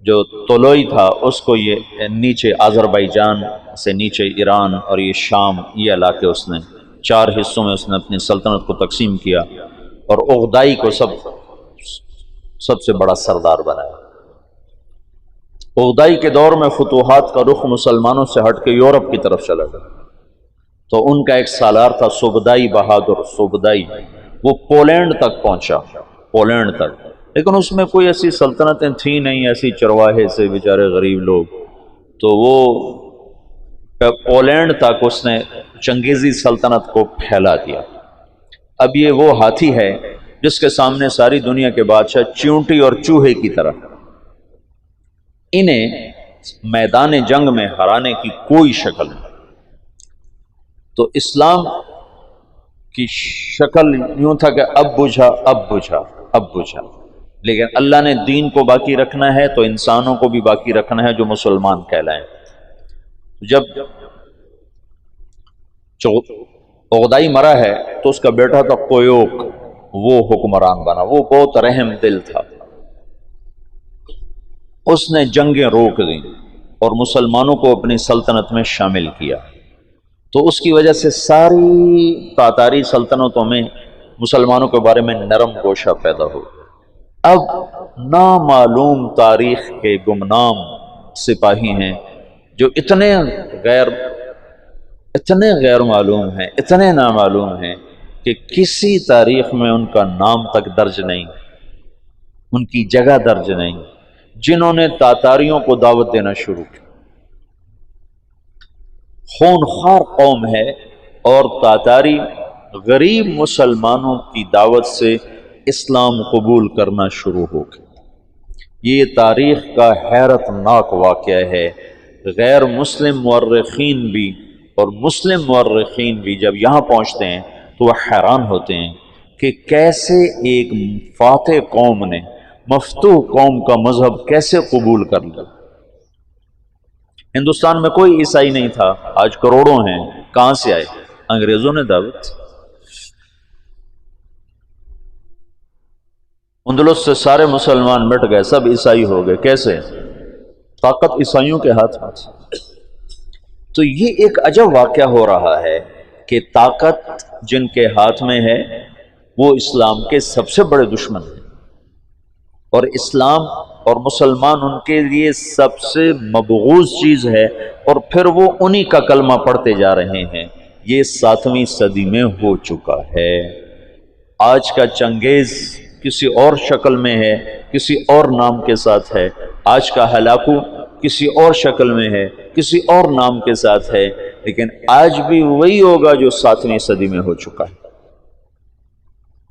جو طولوئی تھا اس کو یہ نیچے آذربائیجان سے نیچے ایران اور یہ شام، یہ علاقے اس نے 4 حصوں میں اس نے اپنی سلطنت کو تقسیم کیا، اور اغدائی کو سب سے بڑا سردار بنایا۔ اغدائی کے دور میں فتوحات کا رخ مسلمانوں سے ہٹ کے یورپ کی طرف چلا گیا، تو ان کا ایک سالار تھا سوبدائی بہادر، سوبدائی، وہ پولینڈ تک پہنچا، پولینڈ تک، لیکن اس میں کوئی ایسی سلطنتیں تھیں نہیں، ایسی چرواہے سے بیچارے غریب لوگ، تو وہ پولینڈ تک اس نے چنگیزی سلطنت کو پھیلا دیا۔ اب یہ وہ ہاتھی ہے جس کے سامنے ساری دنیا کے بادشاہ چیونٹی اور چوہے کی طرح، انہیں میدان جنگ میں ہرانے کی کوئی شکل نہیں۔ تو اسلام کی شکل یوں تھا کہ اب بجھا، اب بجھا، اب بجھا، لیکن اللہ نے دین کو باقی رکھنا ہے تو انسانوں کو بھی باقی رکھنا ہے جو مسلمان کہلائیں۔ جب اغدائی مرا ہے تو اس کا بیٹا تھا قیوق، وہ حکمران بنا، وہ بہت رحم دل تھا، اس نے جنگیں روک دیں اور مسلمانوں کو اپنی سلطنت میں شامل کیا، تو اس کی وجہ سے ساری تاتاری سلطنتوں میں مسلمانوں کے بارے میں نرم گوشہ پیدا ہو۔ اب نامعلوم تاریخ کے گمنام سپاہی ہیں جو اتنے غیر معلوم ہیں، اتنے نامعلوم ہیں کہ کسی تاریخ میں ان کا نام تک درج نہیں، ان کی جگہ درج نہیں، جنہوں نے تاتاریوں کو دعوت دینا شروع کی۔ خونخوار قوم ہے، اور تاتاری غریب مسلمانوں کی دعوت سے اسلام قبول کرنا شروع ہو گئے۔ یہ تاریخ کا حیرت ناک واقعہ ہے۔ غیر مسلم مورخین بھی اور مسلم مورخین بھی جب یہاں پہنچتے ہیں تو وہ حیران ہوتے ہیں کہ کیسے ایک فاتح قوم نے مفتوح قوم کا مذہب کیسے قبول کر لیا۔ ہندوستان میں کوئی عیسائی نہیں تھا، آج کروڑوں ہیں، کہاں سے آئے؟ انگریزوں نے دعوت۔ اندلس سے سارے مسلمان مٹ گئے، سب عیسائی ہو گئے، کیسے؟ طاقت عیسائیوں کے ہاتھ میں تھی۔ تو یہ ایک عجب واقعہ ہو رہا ہے کہ طاقت جن کے ہاتھ میں ہے وہ اسلام کے سب سے بڑے دشمن ہیں، اور اسلام اور مسلمان ان کے لیے سب سے مبغوض چیز ہے، اور پھر وہ انہی کا کلمہ پڑھتے جا رہے ہیں۔ یہ 7ویں صدی میں ہو چکا ہے۔ آج کا چنگیز کسی اور شکل میں ہے، کسی اور نام کے ساتھ ہے، آج کا ہلاکو کسی اور شکل میں ہے، کسی اور نام کے ساتھ ہے، لیکن آج بھی وہی ہوگا جو 7ویں صدی میں ہو چکا ہے۔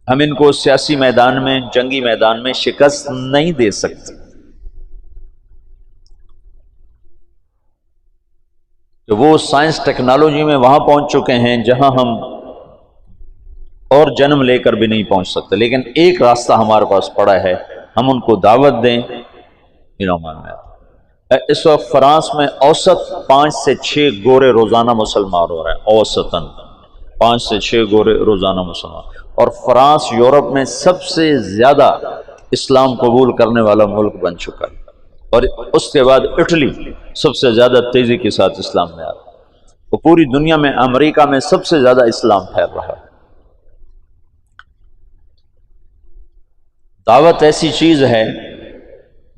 ہم ان کو سیاسی میدان میں، جنگی میدان میں شکست نہیں دے سکتے، کہ وہ سائنس ٹیکنالوجی میں وہاں پہنچ چکے ہیں جہاں ہم اور جنم لے کر بھی نہیں پہنچ سکتے، لیکن ایک راستہ ہمارے پاس پڑا ہے، ہم ان کو دعوت دیں۔ اس وقت فرانس میں اوسط 5 سے 6 گورے روزانہ مسلمان ہو رہے ہیں، اوسطاً 5 سے 6 گورے روزانہ مسلمان، اور فرانس یورپ میں سب سے زیادہ اسلام قبول کرنے والا ملک بن چکا ہے، اور اس کے بعد اٹلی سب سے زیادہ تیزی کے ساتھ اسلام میں آ رہا ہے، وہ پوری دنیا میں امریکہ میں سب سے زیادہ اسلام پھیل رہا ہے۔ دعوت ایسی چیز ہے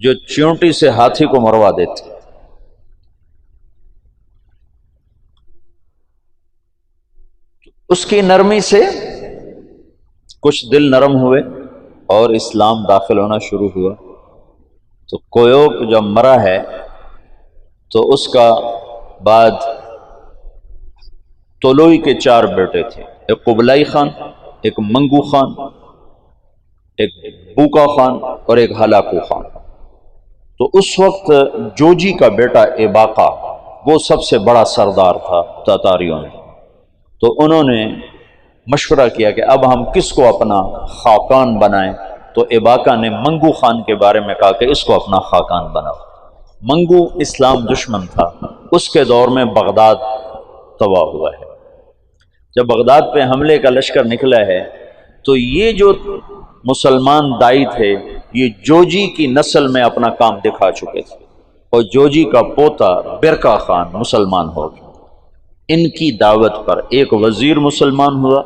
جو چیونٹی سے ہاتھی کو مروا دیتی، اس کی نرمی سے کچھ دل نرم ہوئے اور اسلام داخل ہونا شروع ہوا۔ تو کویوک جب مرا ہے تو اس کا بعد طولوئی کے 4 بیٹے تھے، ایک قبلائی خان، ایک منگو خان، ایک بوکا خان اور ایک ہلاکو خان۔ تو اس وقت جوجی کا بیٹا ایباقا وہ سب سے بڑا سردار تھا تاتاریوں میں، تو انہوں نے مشورہ کیا کہ اب ہم کس کو اپنا خاقان بنائیں، تو ایباقا نے منگو خان کے بارے میں کہا کہ اس کو اپنا خاقان بناؤ۔ منگو اسلام دشمن تھا، اس کے دور میں بغداد تباہ ہوا ہے۔ جب بغداد پہ حملے کا لشکر نکلا ہے تو یہ جو مسلمان دائی تھے یہ جوجی کی نسل میں اپنا کام دکھا چکے تھے، اور جوجی کا پوتا برکا خان مسلمان ہو گیا۔ ان کی دعوت پر ایک وزیر مسلمان ہوا،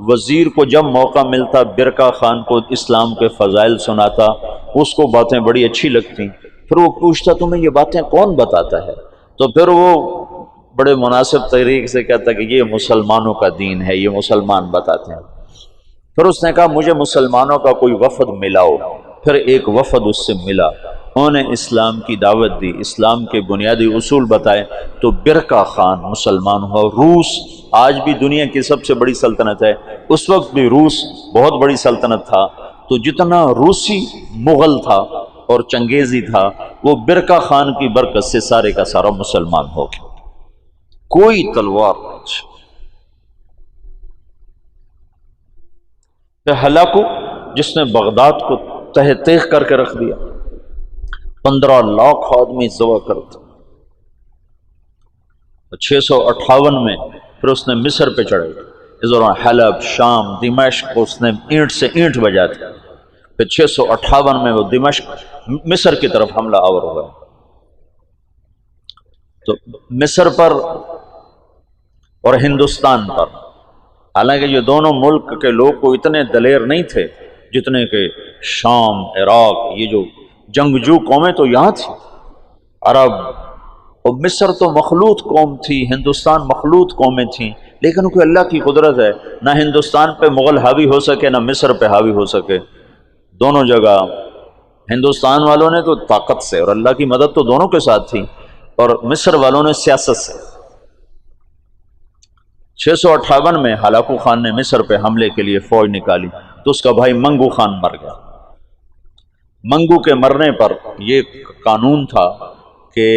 وزیر کو جب موقع ملتا برکا خان کو اسلام کے فضائل سناتا، اس کو باتیں بڑی اچھی لگتی، پھر وہ پوچھتا تمہیں یہ باتیں کون بتاتا ہے، تو پھر وہ بڑے مناسب طریقے سے کہتا کہ یہ مسلمانوں کا دین ہے، یہ مسلمان بتاتے ہیں۔ پھر اس نے کہا مجھے مسلمانوں کا کوئی وفد ملاؤ، پھر ایک وفد اس سے ملا، انہوں نے اسلام کی دعوت دی، اسلام کے بنیادی اصول بتائے، تو برکا خان مسلمان ہوا۔ روس آج بھی دنیا کی سب سے بڑی سلطنت ہے، اس وقت بھی روس بہت بڑی سلطنت تھا، تو جتنا روسی مغل تھا اور چنگیزی تھا وہ برکا خان کی برکت سے سارے کا سارا مسلمان ہو گیا، کوئی تلوار نہیں۔ ہلاکو جس نے بغداد کو تہ تیغ کر کے رکھ دیا، 15 لاکھ آدمی ذبح کرتا، 658 میں پھر اس نے مصر پہ چڑھے، اس دوران حلب، شام، دمشق کو اس نے اینٹ سے اینٹ بجا دیا، پھر 658 میں وہ دمشق مصر کی طرف حملہ آور ہوا۔ تو مصر پر اور ہندوستان پر، حالانکہ یہ دونوں ملک کے لوگ کو اتنے دلیر نہیں تھے جتنے کہ شام، عراق، یہ جو جنگجو قومیں تو یہاں تھی، عرب، اور مصر تو مخلوط قوم تھی، ہندوستان مخلوط قومیں تھیں، لیکن کوئی اللہ کی قدرت ہے، نہ ہندوستان پہ مغل حاوی ہو سکے نہ مصر پہ حاوی ہو سکے، دونوں جگہ ہندوستان والوں نے تو طاقت سے، اور اللہ کی مدد تو دونوں کے ساتھ تھی، اور مصر والوں نے سیاست سے۔ 658 میں ہلاکو خان نے مصر پہ حملے کے لیے فوج نکالی تو اس کا بھائی منگو خان مر گیا۔ منگو کے مرنے پر یہ قانون تھا کہ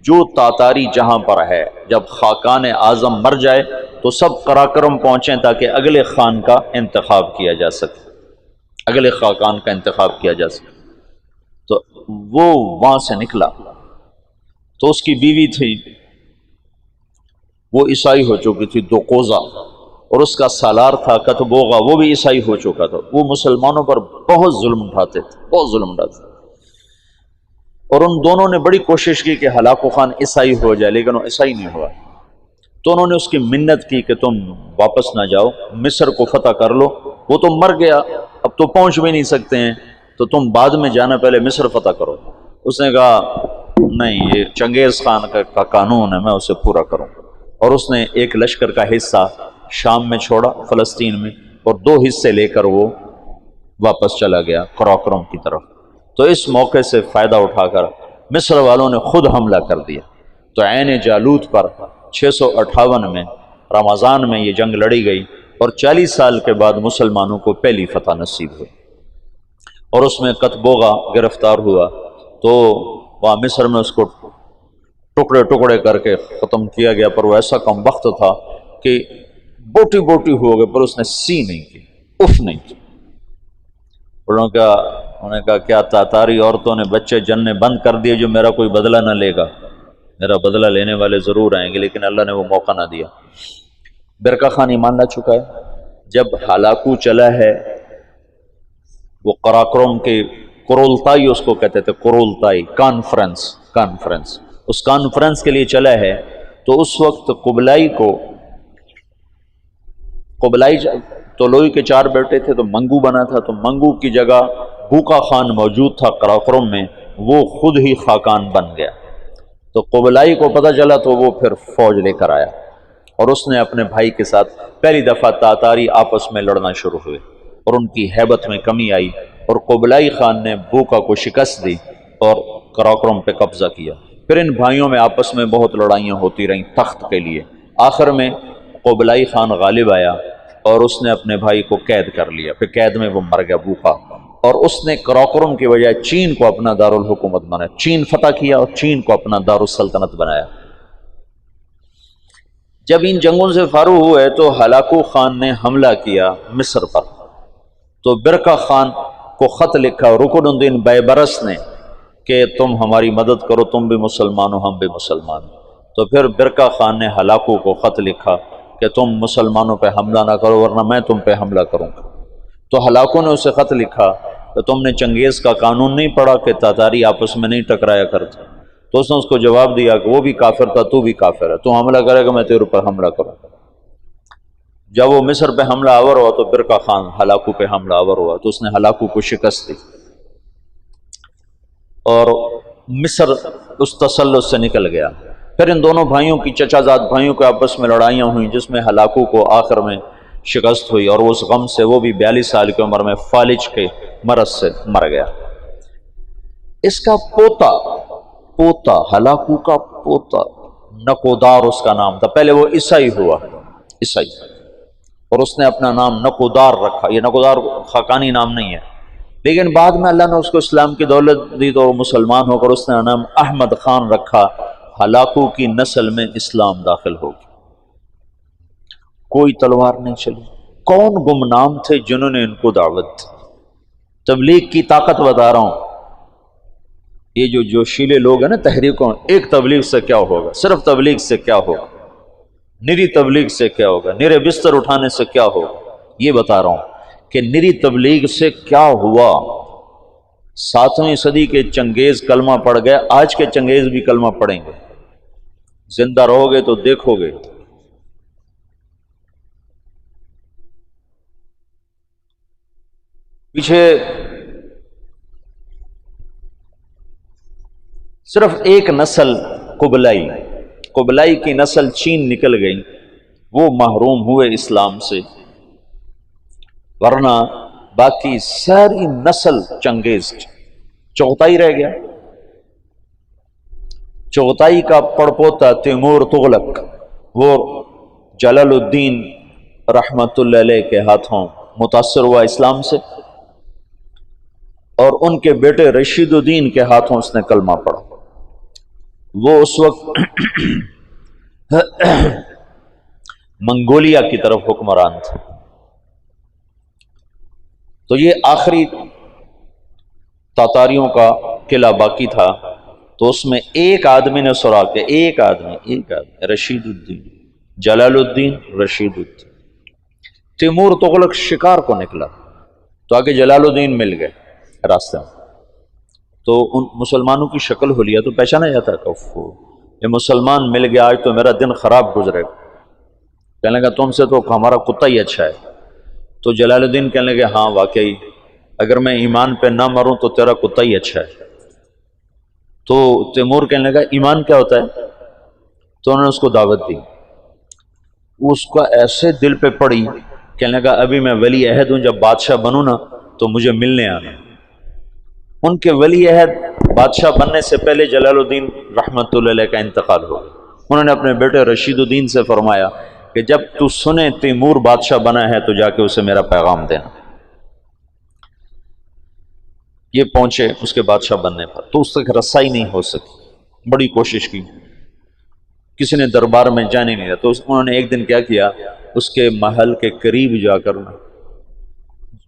جو تاتاری جہاں پر ہے جب خاقان اعظم مر جائے تو سب قراقرم پہنچیں تاکہ اگلے خان کا انتخاب کیا جا سکے، اگلے خاقان کا انتخاب کیا جا سکے۔ تو وہ وہاں سے نکلا، تو اس کی بیوی تھی وہ عیسائی ہو چکی تھی، دوقوزا، اور اس کا سالار تھا کتبوغا، وہ بھی عیسائی ہو چکا تھا۔ وہ مسلمانوں پر بہت ظلم اٹھاتے تھے، بہت ظلم اٹھاتے تھے۔ اور ان دونوں نے بڑی کوشش کی کہ ہلاکو خان عیسائی ہو جائے، لیکن وہ عیسائی نہیں ہوا۔ تو انہوں نے اس کی منت کی کہ تم واپس نہ جاؤ، مصر کو فتح کر لو، وہ تو مر گیا، اب تو پہنچ بھی نہیں سکتے ہیں، تو تم بعد میں جانا، پہلے مصر فتح کرو۔ اس نے کہا نہیں، یہ چنگیز خان کا قانون ہے، میں اسے پورا کروں۔ اور اس نے ایک لشکر کا حصہ شام میں چھوڑا، فلسطین میں، اور 2 حصے لے کر وہ واپس چلا گیا قراقرم کی طرف۔ تو اس موقع سے فائدہ اٹھا کر مصر والوں نے خود حملہ کر دیا۔ تو عین جالوت پر 658 میں رمضان میں یہ جنگ لڑی گئی، اور 40 سال کے بعد مسلمانوں کو پہلی فتح نصیب ہوئی، اور اس میں قطبوغا گرفتار ہوا۔ تو وہاں مصر میں اس کو ٹکڑے ٹکڑے کر کے ختم کیا گیا، پر وہ ایسا کم وقت تھا کہ بوٹی بوٹی ہو گئے، پر اس نے سی نہیں کی، اف نہیں کی۔ انہوں نے کہا کیا تاتاری عورتوں نے بچے جننے بند کر دیے جو میرا کوئی بدلہ نہ لے گا؟ میرا بدلہ لینے والے ضرور آئیں گے، لیکن اللہ نے وہ موقع نہ دیا۔ برقع خان ایمان لا چکا ہے۔ جب ہلاکو چلا ہے، وہ قراقرم کے قرولتائی اس کو کہتے تھے، قرولتائی کانفرنس، اس کانفرنس کے لیے چلا ہے، تو اس وقت قبلائی طولوئی کے 4 بیٹے تھے، تو منگو بنا تھا، تو منگو کی جگہ بوقا خان موجود تھا قراقرم میں، وہ خود ہی خاقان بن گیا۔ تو قبلائی کو پتہ چلا، تو وہ پھر فوج لے کر آیا، اور اس نے اپنے بھائی کے ساتھ پہلی دفعہ تاتاری آپس میں لڑنا شروع ہوئے، اور ان کی ہیبت میں کمی آئی، اور قبلائی خان نے بوقا کو شکست دی اور قراقرم پہ قبضہ کیا۔ پھر ان بھائیوں میں آپس میں بہت لڑائیاں ہوتی رہیں تخت کے لیے۔ آخر میں قبلائی خان غالب آیا، اور اس نے اپنے بھائی کو قید کر لیا، پھر قید میں وہ مر گیا بوقا، اور اس نے قراقرم کی بجائے چین کو اپنا دارالحکومت بنایا، چین فتح کیا اور چین کو اپنا دارالسلطنت بنایا۔ جب ان جنگوں سے فارغ ہوئے تو ہلاکو خان نے حملہ کیا مصر پر، تو برقع خان کو خط لکھا رکن الدین بیبرس نے کہ تم ہماری مدد کرو، تم بھی مسلمان ہو، ہم بھی مسلمان۔ تو پھر برقع خان نے ہلاکو کو خط لکھا کہ تم مسلمانوں پہ حملہ نہ کرو، ورنہ میں تم پہ حملہ کروں گا۔ تو ہلاکو نے اسے خط لکھا کہ تم نے چنگیز کا قانون نہیں پڑھا کہ تاتاری آپس میں نہیں ٹکرایا کرتے؟ تو اس نے اس کو جواب دیا کہ وہ بھی کافر تھا، تو بھی کافر ہے، تو حملہ کرے گا میں تیرے اوپر حملہ کروں۔ جب وہ مصر پہ حملہ آور ہوا تو برقع خان ہلاکو پہ حملہ آور ہوا، تو اس نے ہلاکو کو شکست دی، اور مصر اس تسلط سے نکل گیا۔ پھر ان دونوں بھائیوں کی، چچا زاد بھائیوں کے آپس میں لڑائیاں ہوئیں، جس میں ہلاکو کو آخر میں شکست ہوئی، اور اس غم سے وہ بھی 42 سال کی عمر میں فالج کے مرض سے مر گیا۔ اس کا پوتا ہلاکو کا پوتا نکودار اس کا نام تھا، پہلے وہ عیسائی ہوا، عیسائی، اور اس نے اپنا نام نکودار رکھا۔ یہ نکودار خاقانی نام نہیں ہے، لیکن بعد میں اللہ نے اس کو اسلام کی دولت دی تو مسلمان ہو کر اس نے نام احمد خان رکھا۔ ہلاکو کی نسل میں اسلام داخل ہو گیا، کوئی تلوار نہیں چلی۔ کون گمنام تھے جنہوں نے ان کو دعوت دی؟ تبلیغ کی طاقت بتا رہا ہوں۔ یہ جو جوشیلے لوگ ہیں نا تحریکوں، ایک تبلیغ سے کیا ہوگا، صرف تبلیغ سے کیا ہوگا، نری تبلیغ سے کیا ہوگا، نرے بستر اٹھانے سے کیا ہوگا، یہ بتا رہا ہوں کہ نری تبلیغ سے کیا ہوا۔ 7ویں صدی کے چنگیز کلمہ پڑھ گئے، آج کے چنگیز بھی کلمہ پڑھیں گے، زندہ رہو گے تو دیکھو گے۔ پیچھے صرف ایک نسل قبلائی کی نسل چین نکل گئی، وہ محروم ہوئے اسلام سے، ورنہ باقی ساری نسل چنگیز چغتائی رہ گیا۔ چغتائی کا پڑپوتا تیمور تغلق، وہ جلال الدین رحمت اللہ علیہ کے ہاتھوں متاثر ہوا اسلام سے، اور ان کے بیٹے رشید الدین کے ہاتھوں اس نے کلمہ پڑھا۔ وہ اس وقت منگولیا کی طرف حکمران تھے۔ تو یہ آخری تاتاریوں کا قلعہ باقی تھا، تو اس میں ایک آدمی نے سراغ کیا، ایک آدمی رشید الدین، جلال الدین رشید الدین۔ تیمور تغلق شکار کو نکلا، تو آگے جلال الدین مل گئے راستے میں، تو ان مسلمانوں کی شکل ہو لیا تو پہچانا جاتا کہ یہ مسلمان مل گیا، آج تو میرا دن خراب گزرے گا۔ کہنے لگا تم سے تو ہمارا کتا ہی اچھا ہے۔ تو جلال الدین کہنے لگے ہاں واقعی، اگر میں ایمان پہ نہ مروں تو تیرا کتا ہی اچھا ہے۔ تو تیمور کہنے لگا ایمان کیا ہوتا ہے؟ تو انہوں نے اس کو دعوت دی، اس کا ایسے دل پہ پڑی، کہنے لگا ابھی میں ولی عہد ہوں، جب بادشاہ بنوں نا تو مجھے ملنے آنا۔ ان کے ولی عہد بادشاہ بننے سے پہلے جلال الدین رحمت اللہ علیہ کا انتقال ہو گیا۔ انہوں نے اپنے بیٹے رشید الدین سے فرمایا کہ جب تو سنے تیمور بادشاہ بنا ہے تو جا کے اسے میرا پیغام دینا۔ یہ پہنچے اس کے بادشاہ بننے پر، تو اس تک رسائی نہیں ہو سکی، بڑی کوشش کی، کسی نے دربار میں جانے نہیں دیا۔ تو انہوں نے ایک دن کیا کیا، اس کے محل کے قریب جا کر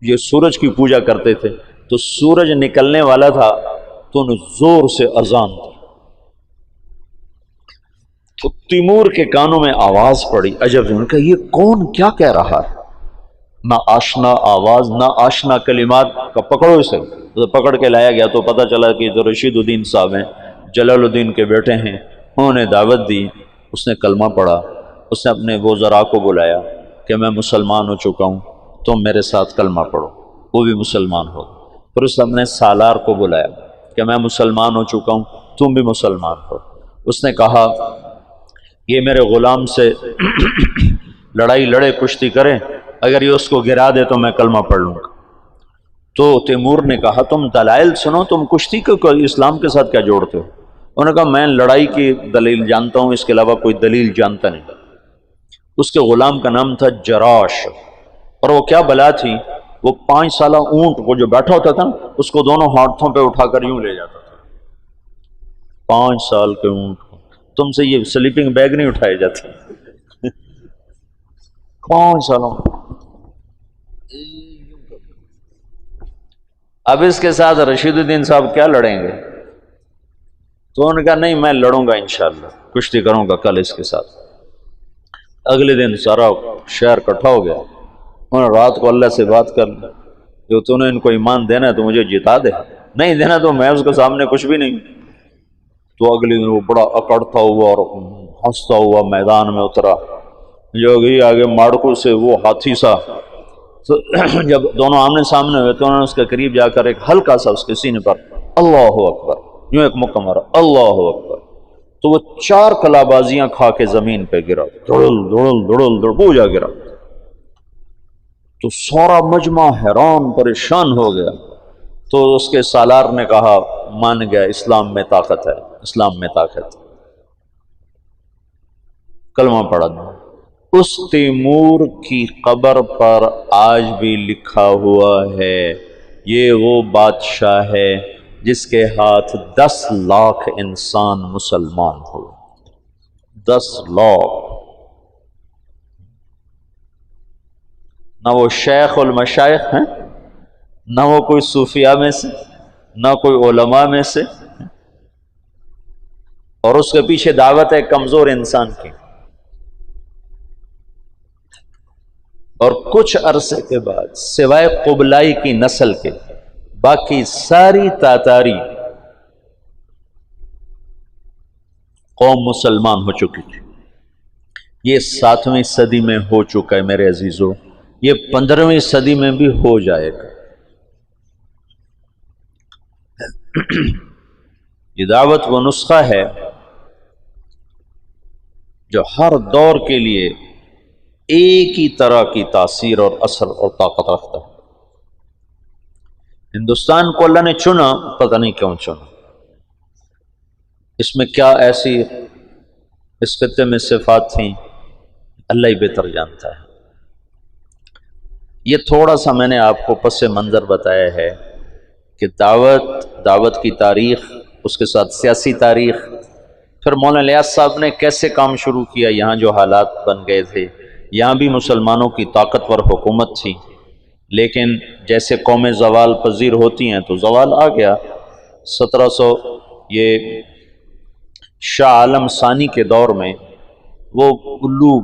یہ سورج کی پوجا کرتے تھے، تو سورج نکلنے والا تھا تو انہوں زور سے اذان دی، تو تیمور کے کانوں میں آواز پڑی، عجب سے، ان کا یہ کون کیا کہہ رہا ہے؟ نہ آشنا آواز نہ آشنا کلمات کا، پکڑو اسے۔ تو پکڑ کے لایا گیا تو پتہ چلا کہ جو رشید الدین صاحب ہیں، جلال الدین کے بیٹے ہیں، انہوں نے دعوت دی، اس نے کلمہ پڑھا، اس نے اپنے وزراء کو بلایا کہ میں مسلمان ہو چکا ہوں، تم میرے ساتھ کلمہ پڑھو، وہ بھی مسلمان ہو۔ پھر اس نے اپنے سالار کو بلایا کہ میں مسلمان ہو چکا ہوں، تم بھی مسلمان ہو۔ اس نے کہا یہ میرے غلام سے لڑائی لڑے، کشتی کرے، اگر یہ اس کو گرا دے تو میں کلمہ پڑھ لوں گا۔ تو تیمور نے کہا تم دلائل سنو، تم کشتی کو اسلام کے ساتھ کیا جوڑتے ہو؟ انہوں نے کہا میں لڑائی کی دلیل جانتا ہوں، اس کے علاوہ کوئی دلیل جانتا نہیں۔ اس کے غلام کا نام تھا جراش، اور وہ کیا بلا تھی، وہ 5 سالہ اونٹ کو جو بیٹھا ہوتا تھا اس کو دونوں ہاتھوں پہ اٹھا کر یوں لے جاتا تھا۔ 5 سال کے اونٹ کو، تم سے یہ سلیپنگ بیگ نہیں اٹھائے جاتے 5 سالوں۔ اب اس کے ساتھ رشید الدین صاحب کیا لڑیں گے؟ تو انہوں نے کہا نہیں میں لڑوں گا انشاءاللہ، کشتی کروں گا کل اس کے ساتھ۔ اگلے دن سارا شہر اکٹھا ہو گیا، انہوں نے رات کو اللہ سے بات کر لی، جو تو نے ان کو ایمان دینا ہے تو مجھے جتا دے، نہیں دینا تو میں اس کے سامنے کچھ بھی نہیں۔ تو اگلے دن وہ بڑا اکڑتا ہوا اور ہنستا ہوا میدان میں اترا، جو گئی آگے ماڑکو سے وہ ہاتھی سا۔ تو جب دونوں آمنے سامنے ہوئے تو انہوں نے اس کے قریب جا کر ایک ہلکا سا اس کے سینے پر اللہ اکبر یوں ایک مکہ مارا، اللہ اکبر، تو وہ 4 کلابازیاں کھا کے زمین پہ گرا، دڑل دڑل دڑل دڑ پوجا گرا۔ تو سارا مجمع حیران پریشان ہو گیا۔ تو اس کے سالار نے کہا مان گیا، اسلام میں طاقت ہے، اسلام میں طاقت، کلمہ پڑھا دیں۔ اس تیمور کی قبر پر آج بھی لکھا ہوا ہے یہ وہ بادشاہ ہے جس کے ہاتھ 10 لاکھ انسان مسلمان ہوئے، 10 لاکھ۔ نہ وہ شیخ المشائخ ہیں، نہ وہ کوئی صوفیاء میں سے، نہ کوئی علماء میں سے، اور اس کے پیچھے دعوت ہے کمزور انسان کی۔ اور کچھ عرصے کے بعد سوائے قبلائی کی نسل کے باقی ساری تاتاری قوم مسلمان ہو چکی تھی۔ یہ 7ویں صدی میں ہو چکا ہے میرے عزیزو، یہ 15ویں صدی میں بھی ہو جائے گا۔ یہ دعوت وہ نسخہ ہے جو ہر دور کے لیے ایک ہی طرح کی تاثیر اور اثر اور طاقت رکھتا ہے۔ ہندوستان کو اللہ نے چنا، پتہ نہیں کیوں چنا، اس میں کیا ایسی اس خطے میں صفات تھیں اللہ ہی بہتر جانتا ہے۔ یہ تھوڑا سا میں نے آپ کو پس منظر بتایا ہے کہ دعوت کی تاریخ، اس کے ساتھ سیاسی تاریخ، پھر مولانا الیاس صاحب نے کیسے کام شروع کیا، یہاں جو حالات بن گئے تھے، یہاں بھی مسلمانوں کی طاقتور حکومت تھی، لیکن جیسے قومیں زوال پذیر ہوتی ہیں تو زوال آ گیا۔ 1700 یہ شاہ عالم ثانی کے دور میں وہ الو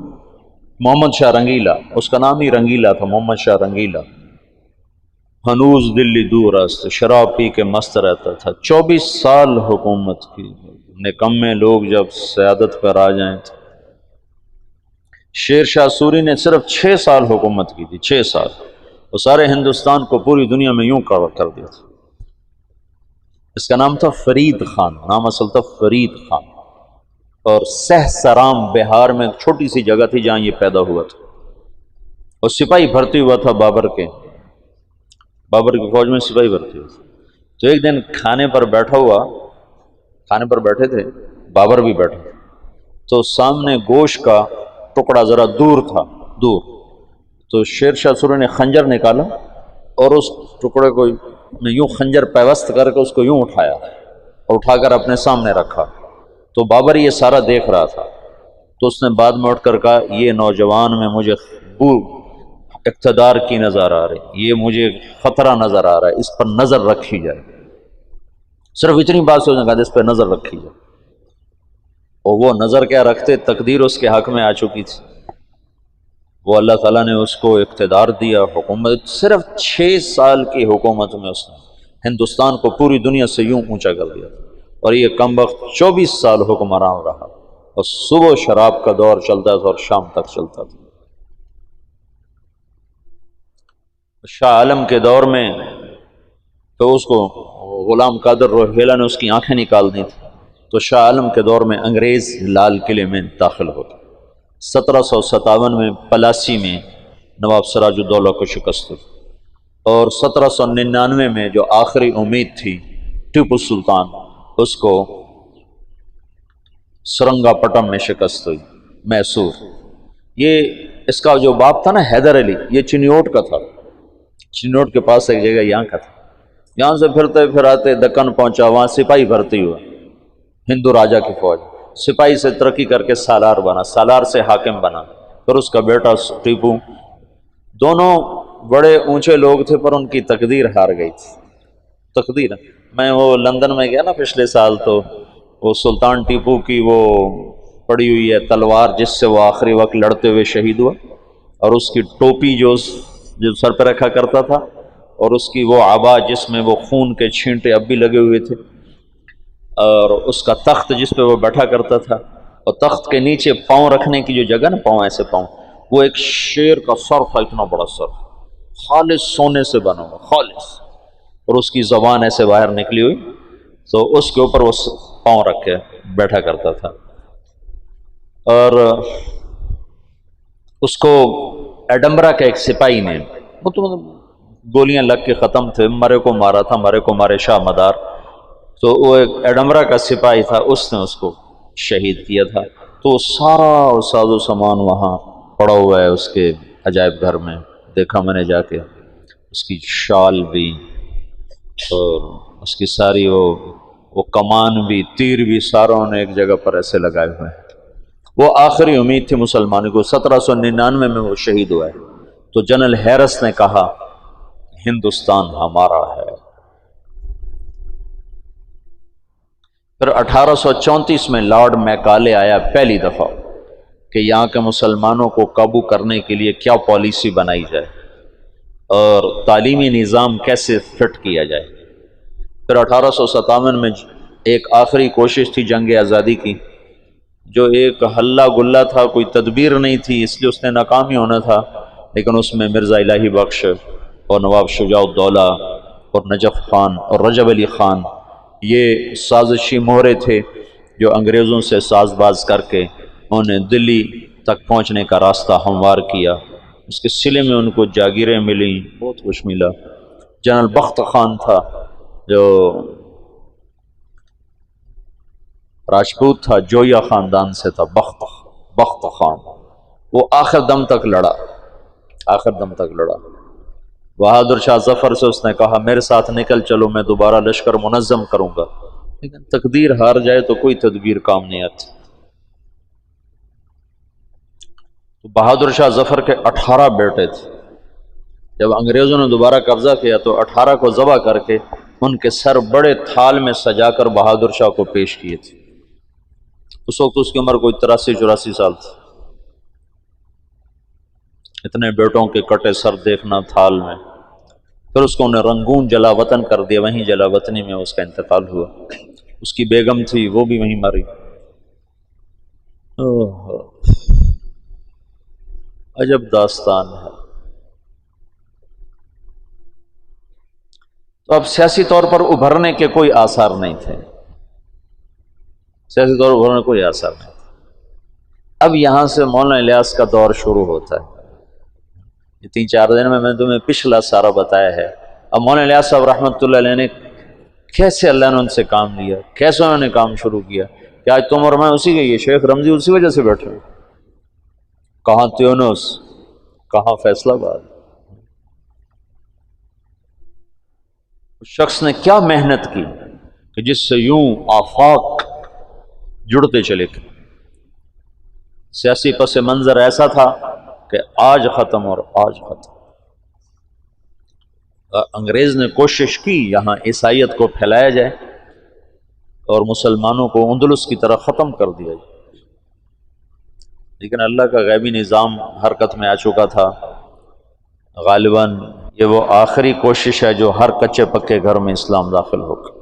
محمد شاہ رنگیلا، اس کا نام ہی رنگیلا تھا، محمد شاہ رنگیلا، ہنوز دلی دور است، شراب پی کے مست رہتا تھا۔ 24 سال حکومت کی، نکمے لوگ جب سیادت پر آ جائیں تو شیر شاہ سوری نے صرف 6 سال حکومت کی تھی، 6 سال، وہ سارے ہندوستان کو پوری دنیا میں یوں کر دیا تھا۔ اس کا نام تھا فرید خان، نام اصل تھا فرید خان، اور سہسرام بہار میں ایک چھوٹی سی جگہ تھی جہاں یہ پیدا ہوا تھا۔ اور سپاہی بھرتی ہوا تھا بابر کی فوج میں، سپاہی بھرتی ہوا تھا۔ تو ایک دن کھانے پر بیٹھے تھے، بابر بھی بیٹھے تھے، تو سامنے گوشت کا ٹکڑا ذرا دور تھا، تو شیر شاہ سوری نے خنجر نکالا اور اس ٹکڑے کو یوں خنجر پیوست کر کے اس کو یوں اٹھایا اور اٹھا کر اپنے سامنے رکھا۔ تو بابر یہ سارا دیکھ رہا تھا، تو اس نے بعد میں اٹھ کر کہا یہ نوجوان میں مجھے اقتدار کی نظر آ رہی، یہ مجھے خطرہ نظر آ رہا ہے، اس پر نظر رکھی جائے۔ صرف اتنی بات سے اس نے کہا اس پر نظر رکھی جائے، اور وہ نظر کیا رکھتے، تقدیر اس کے حق میں آ چکی تھی، وہ اللہ تعالیٰ نے اس کو اقتدار دیا، حکومت، صرف 6 سال کی حکومت میں اس نے ہندوستان کو پوری دنیا سے یوں اونچا کر دیا، اور یہ کم وقت 24 سال حکمران رہا، اور صبح شراب کا دور چلتا تھا اور شام تک چلتا تھا۔ شاہ عالم کے دور میں تو اس کو غلام قادر روہیلا نے اس کی آنکھیں نکال دی تھی، تو شاہ عالم کے دور میں انگریز لال قلعے میں داخل ہو گئے۔ 1757 میں پلاسی میں نواب سراج الدولہ کو شکست ہوئی، اور 1799 میں جو آخری امید تھی ٹیپو سلطان، اس کو سرنگا پٹم میں شکست ہوئی، میسور۔ یہ اس کا جو باپ تھا نا حیدر علی، یہ چنیوٹ کا تھا، چنیوٹ کے پاس ایک جگہ یہاں کا تھا۔ یہاں سے پھرتے پھراتے دکن پہنچا، وہاں سپاہی بھرتی ہوا، ہندو راجا کی فوج، سپاہی سے ترقی کر کے سالار بنا، سالار سے حاکم بنا، پھر اس کا بیٹا ٹیپو۔ دونوں بڑے اونچے لوگ تھے پر ان کی تقدیر ہار گئی تھی، تقدیر۔ میں وہ لندن میں گیا نا پچھلے سال، تو وہ سلطان ٹیپو کی وہ پڑی ہوئی ہے تلوار جس سے وہ آخری وقت لڑتے ہوئے شہید ہوا، اور اس کی ٹوپی جو سر پہ رکھا کرتا تھا، اور اس کی وہ عبا جس میں وہ خون کے چھینٹے اب بھی لگے ہوئے تھے، اور اس کا تخت جس پہ وہ بیٹھا کرتا تھا، اور تخت کے نیچے پاؤں رکھنے کی جو جگہ نا، پاؤں ایسے پاؤں، وہ ایک شیر کا سر تھا، اتنا بڑا سر، خالص سونے سے بنا ہوا، خالص، اور اس کی زبان ایسے باہر نکلی ہوئی، تو اس کے اوپر وہ پاؤں رکھ کے بیٹھا کرتا تھا۔ اور اس کو ایڈمبرا کے ایک سپاہی نے، وہ تو گولیاں لگ کے ختم تھے، مرے کو مارا تھا، مرے کو مارے شاہ مدار، تو وہ ایک ایڈمبرا کا سپاہی تھا، اس نے اس کو شہید کیا تھا۔ تو سارا ساز و سامان وہاں پڑا ہوا ہے اس کے عجائب گھر میں، دیکھا میں نے جا کے، اس کی شال بھی، اور اس کی ساری وہ کمان بھی، تیر بھی، ساروں نے ایک جگہ پر ایسے لگائے ہوئے ہیں۔ وہ آخری امید تھی مسلمانوں کو۔ 1799 میں وہ شہید ہوا ہے، تو جنرل ہیرس نے کہا ہندوستان ہمارا ہے۔ پھر 1834 میں لارڈ میکالے آیا پہلی دفعہ کہ یہاں کے مسلمانوں کو قابو کرنے کے لیے کیا پالیسی بنائی جائے اور تعلیمی نظام کیسے فٹ کیا جائے۔ پھر 1857 میں ایک آخری کوشش تھی جنگ آزادی کی، جو ایک ہلا گلا تھا، کوئی تدبیر نہیں تھی، اس لیے اس نے ناکام ہی ہونا تھا، لیکن اس میں مرزا الہی بخش اور نواب شجاع الدولہ اور نجف خان اور رجب علی خان، یہ سازشی مہرے تھے جو انگریزوں سے ساز باز کر کے انہیں دلی تک پہنچنے کا راستہ ہموار کیا۔ اس کے صلے میں ان کو جاگیریں ملیں، بہت کچھ ملا۔ جنرل بخت خان تھا جو راجپوت تھا، جویا خاندان سے تھا، بخت خان، وہ آخر دم تک لڑا، آخر دم تک لڑا۔ بہادر شاہ ظفر سے اس نے کہا میرے ساتھ نکل چلو، میں دوبارہ لشکر منظم کروں گا، لیکن تقدیر ہار جائے تو کوئی تدبیر کام نہیں آتی۔ تو بہادر شاہ ظفر کے 18 بیٹے تھے، جب انگریزوں نے دوبارہ قبضہ کیا تو 18 کو ذبح کر کے ان کے سر بڑے تھال میں سجا کر بہادر شاہ کو پیش کیے تھے۔ اس وقت اس کی عمر کوئی 83-84 سال تھی۔ اتنے بیٹوں کے کٹے سر دیکھنا تھال میں۔ پھر اس کو انہیں رنگون جلا وطن کر دیا، وہیں جلا وطنی میں اس کا انتقال ہوا۔ اس کی بیگم تھی وہ بھی وہیں مری۔ عجب داستان ہے۔ تو اب سیاسی طور پر ابھرنے کے کوئی آثار نہیں تھے، سیاسی طور پر ابھرنے کوئی آثار نہیں تھے۔ اب یہاں سے مولانا الیاس کا دور شروع ہوتا ہے۔ یہ 3-4 دن میں نے تمہیں پچھلا سارا بتایا ہے۔ اب مولانا الیاس صاحب رحمۃ اللہ علیہ نے کیسے اللہ نے ان سے کام لیا، کیسے انہوں نے کام شروع کیا کہ آج تم اور میں اسی کے، یہ شیخ رمضی اسی وجہ سے بیٹھے ہیں۔ کہاں تیونس، کہاں فیصل آباد۔ اس شخص نے کیا محنت کی کہ جس سے یوں آفاق جڑتے چلے گئے۔ سیاسی پس منظر ایسا تھا کہ آج ختم اور آج ختم۔ انگریز نے کوشش کی یہاں عیسائیت کو پھیلایا جائے اور مسلمانوں کو اندلس کی طرح ختم کر دیا جائے، لیکن اللہ کا غیبی نظام حرکت میں آ چکا تھا۔ غالباً یہ وہ آخری کوشش ہے جو ہر کچے پکے گھر میں اسلام داخل ہوگا۔